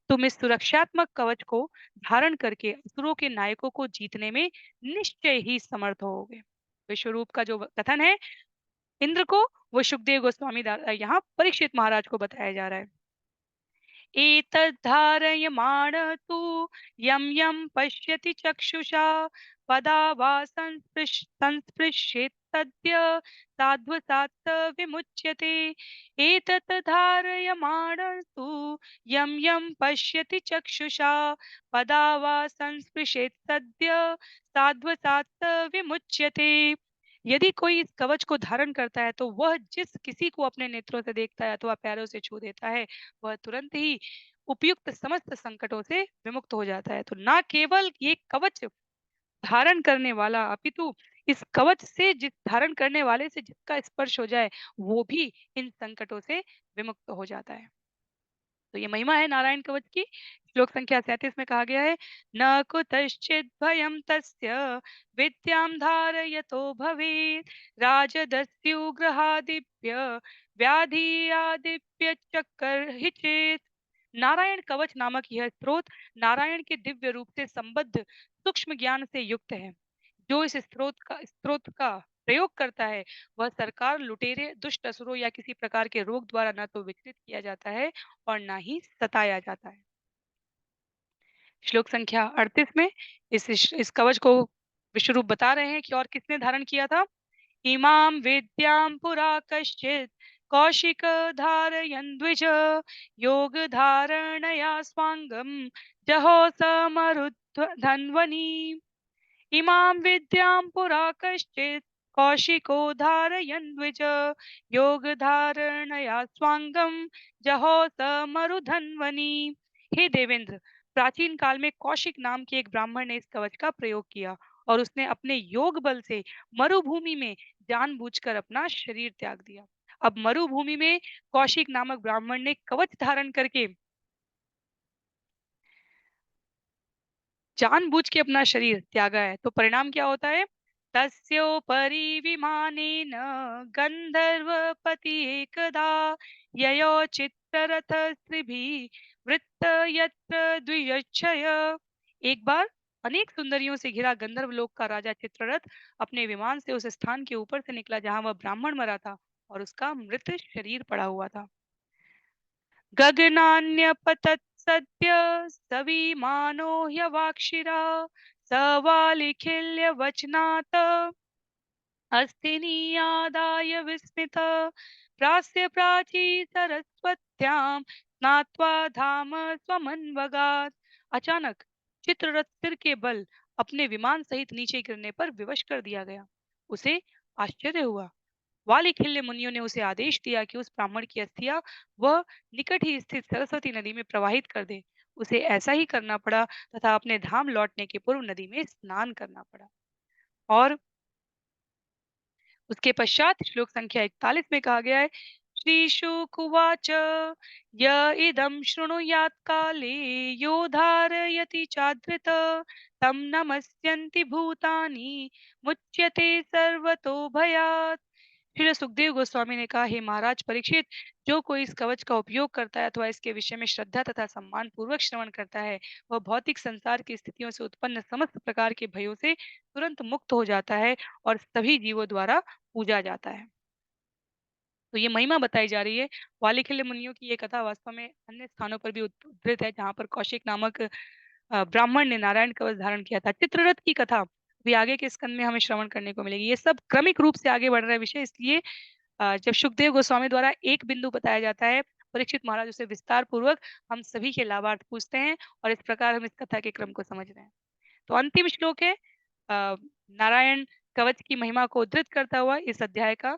तुम इस सुरक्षात्मक कवच को धारण करके असुरों के नायकों को जीतने में निश्चय ही समर्थ होगे। विश्वरूप का जो कथन है इंद्र को, वो सुखदेव गोस्वामी यहाँ परीक्षित महाराज को बताया जा रहा है। एतद्धारयमाणः तु यं यं पश्यति चक्षुषा संस्पृशेत्तद्य साध्वसात् विमुच्यते। एतत् धारयमाणः तु यं यं पश्यति चक्षुषा पदा वा संस्पृशेत्तद्य साध्वसात् विमुच्यते। यदि कोई इस कवच को धारण करता है तो वह जिस किसी को अपने नेत्रों से देखता है अथवा पैरों से छू देता है, वह तुरंत ही उपयुक्त समस्त संकटों से विमुक्त हो जाता है। तो ना केवल ये कवच धारण करने वाला, अपितु इस कवच से जिस धारण करने वाले से जिसका स्पर्श हो जाए, वो भी इन संकटों से विमुक्त हो जाता है। तो ये महिमा है नारायण कवच की। श्लोक संख्या 37 में कहा गया है, न कुतश्चित् भयं तस्य विद्यां धारयतो भवेत् राजदस्युग्रहादिभ्य व्याधि आदिभ्य चक्कर हि चेत्। नारायण कवच नामक यह स्रोत नारायण के दिव्य रूप से संबद्ध सूक्ष्म ज्ञान से युक्त है। जो इस स्त्रोत का प्रयोग करता है, वह सरकार, लुटेरे, दुष्ट असुरों या किसी प्रकार के रोग द्वारा न तो विचलित किया जाता है और ना ही सताया जाता है। श्लोक संख्या 38 में इस कवच को विश्वरूप बता रहे हैं कि और किसने धारण किया था। इमां विद्यां पुरा कश्चित् कौशिक धारयन् द्विज योग धारणया स्वांगम जहो समरुद्धन्वनी। इमां विद्यां पुरा कश्चित् कौशिको धारयन् द्विज योगधारणया स्वांगम जहो समरुधन्वनी। हे देवेंद्र, प्राचीन काल में कौशिक नाम के एक ब्राह्मण ने इस कवच का प्रयोग किया और उसने अपने योग बल से मरुभूमि में जानबूझकर अपना शरीर त्याग दिया। अब मरुभूमि में कौशिक नामक ब्राह्मण ने कवच धारण करके जानबूझ के अपना शरीर त्यागा है, तो परिणाम क्या होता है। तस्योपरि विमानेन गंधर्वपति एकदा ययो चित्ररथ स्त्रिभिः वृत्त यत्र द्विजच्छय। एक बार अनेक सुंदरियों से घिरा गंधर्व लोक का राजा चित्ररथ अपने विमान से उस स्थान के ऊपर से निकला जहां वह ब्राह्मण मरा था और उसका मृत शरीर पड़ा हुआ था। गगनान्यपतत् सद्य सविमानो ह्यवाक्षिरा स वालिखिल्य वचनात् हस्तिनीयादाय विस्मित प्रास्य प्राची सरस्वत्यां स्नात्वा धाम स्वमन्वगात्। अचानक चित्ररथ सिर के बल अपने विमान सहित नीचे गिरने पर विवश कर दिया गया। उसे आश्चर्य हुआ। वालिखिल्य मुनियों ने उसे आदेश दिया कि उस ब्राह्मण की अस्थियां वह निकट ही स्थित सरस्वती नदी में प्रवाहित कर दे। उसे ऐसा ही करना पड़ा तथा अपने धाम लौटने के पूर्व नदी में स्नान करना पड़ा। और उसके पश्चात श्लोक संख्या 41 में कहा गया है, श्री शुकुवाच य इदं शृणुयात् काले यो धारयति चाद्रित तं नमस्यन्ति भूतानि मुच्यते सर्वतो भयात्। श्री सुखदेव गोस्वामी ने कहा, हे महाराज परीक्षित, जो कोई इस कवच का उपयोग करता है अथवा इसके विषय में श्रद्धा तथा सम्मान पूर्वक श्रवण करता है, वह भौतिक संसार की स्थितियों से उत्पन्न समस्त प्रकार के भयों से तुरंत मुक्त हो जाता है और सभी जीवों द्वारा पूजा जाता है। तो ये महिमा बताई जा रही है। वालिखिल्य मुनियों की ये कथा वास्तव में अन्य स्थानों पर भी उद्धृत है, जहाँ पर कौशिक नामक ब्राह्मण ने नारायण कवच धारण किया था। चित्ररथ की कथा भी आगे के स्कंद में हमें श्रवण करने को मिलेगी। ये सब क्रमिक रूप से आगे बढ़ रहा है विषय, इसलिए जब सुखदेव गोस्वामी द्वारा एक बिंदु बताया जाता है, परीक्षित महाराज उसे विस्तार पूर्वक हम सभी के लाभार्थ पूछते हैं और इस प्रकार हम इस कथा के क्रम को समझ रहे हैं। तो अंतिम श्लोक है नारायण कवच की महिमा को उद्धृत करता हुआ इस अध्याय का,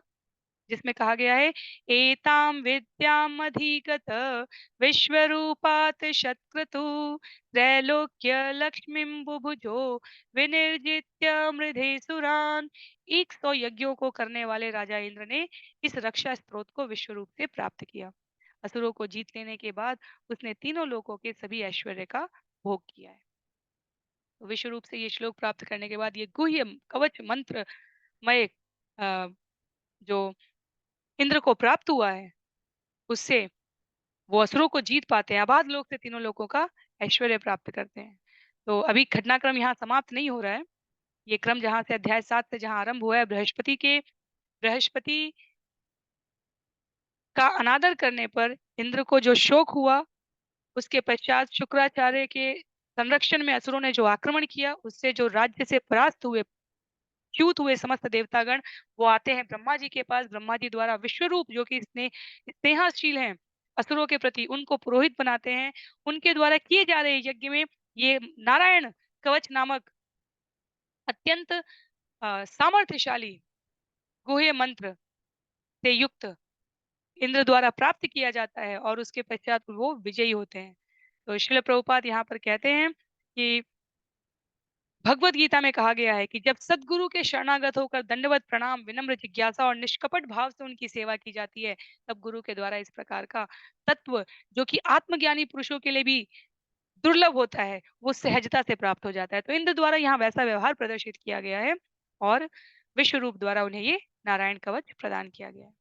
जिसमें कहा गया है, एतां विद्याम् अधिगत विश्वरूपात् शतक्रतु त्रैलोक्य लक्ष्मीं बुभुजो विनिर्जित्य मृधे सुरान्। 100 यज्ञों को करने वाले राजा इंद्र ने इस रक्षा स्त्रोत को विश्व रूप से प्राप्त किया। असुरों को जीत लेने के बाद उसने तीनों लोकों के सभी ऐश्वर्य का भोग किया है। तो विश्व रूप से ये श्लोक प्राप्त करने के बाद ये गुह्य कवच मंत्रमय जो इंद्र को प्राप्त हुआ है, उससे वो असुरों को जीत पाते हैं, अबाध लोक से तीनों लोकों का ऐश्वर्य प्राप्त करते हैं। तो अभी घटनाक्रम यहाँ समाप्त नहीं हो रहा है। ये क्रम जहाँ से अध्याय 7 से जहाँ आरंभ हुआ है, बृहस्पति का अनादर करने पर इंद्र को जो शोक हुआ, उसके पश्चात शुक्राचार्य के संरक्षण में असुरों ने जो आक्रमण किया, उससे जो राज्य से परास्त हुए, च्युत हुए समस्त देवतागण, वो आते हैं ब्रह्मा जी के पास। ब्रह्मा जी द्वारा विश्वरूप जो कि स्नेहशील हैं असुरों के प्रति, उनको पुरोहित बनाते हैं। उनके द्वारा किए जा रहे यज्ञ में ये नारायण कवच नामक अत्यंत सामर्थ्यशाली गुह्य मंत्र से युक्त इंद्र द्वारा प्राप्त किया जाता है और उसके पश्चात वो विजयी होते हैं। तो श्रील प्रभुपाद यहाँ पर कहते हैं कि भगवत गीता में कहा गया है कि जब सद्गुरु के शरणागत होकर दंडवत प्रणाम, विनम्र जिज्ञासा और निष्कपट भाव से उनकी सेवा की जाती है, तब गुरु के द्वारा इस प्रकार का तत्व, जो कि आत्मज्ञानी पुरुषों के लिए भी दुर्लभ होता है, वो सहजता से प्राप्त हो जाता है। तो इंद्र द्वारा यहाँ वैसा व्यवहार प्रदर्शित किया गया है और विश्व रूप द्वारा उन्हें ये नारायण कवच प्रदान किया गया है।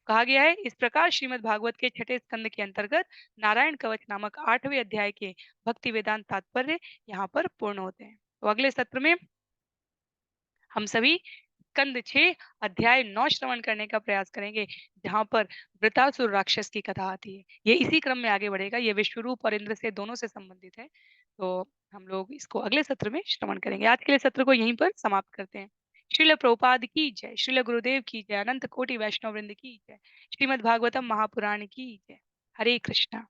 कहा गया है, इस प्रकार श्रीमद् भागवत के छठे स्कंद के अंतर्गत नारायण कवच नामक 8वें अध्याय के भक्ति वेदांत तात्पर्य यहाँ पर पूर्ण होते हैं। तो अगले सत्र में हम सभी स्कंद 6 अध्याय 9 श्रवण करने का प्रयास करेंगे, जहाँ पर वृतासुर राक्षस की कथा आती है। ये इसी क्रम में आगे बढ़ेगा। ये विश्वरूप और इंद्र से दोनों से संबंधित है। तो हम लोग इसको अगले सत्र में श्रवण करेंगे। आज के लिए सत्र को यहीं पर समाप्त करते हैं। श्रील प्रभुपाद की जय, श्रील गुरुदेव की जय, अनंत कोटि वैष्णव वृंद की जय, श्रीमद् भागवतम महापुराण की जय। हरे कृष्णा।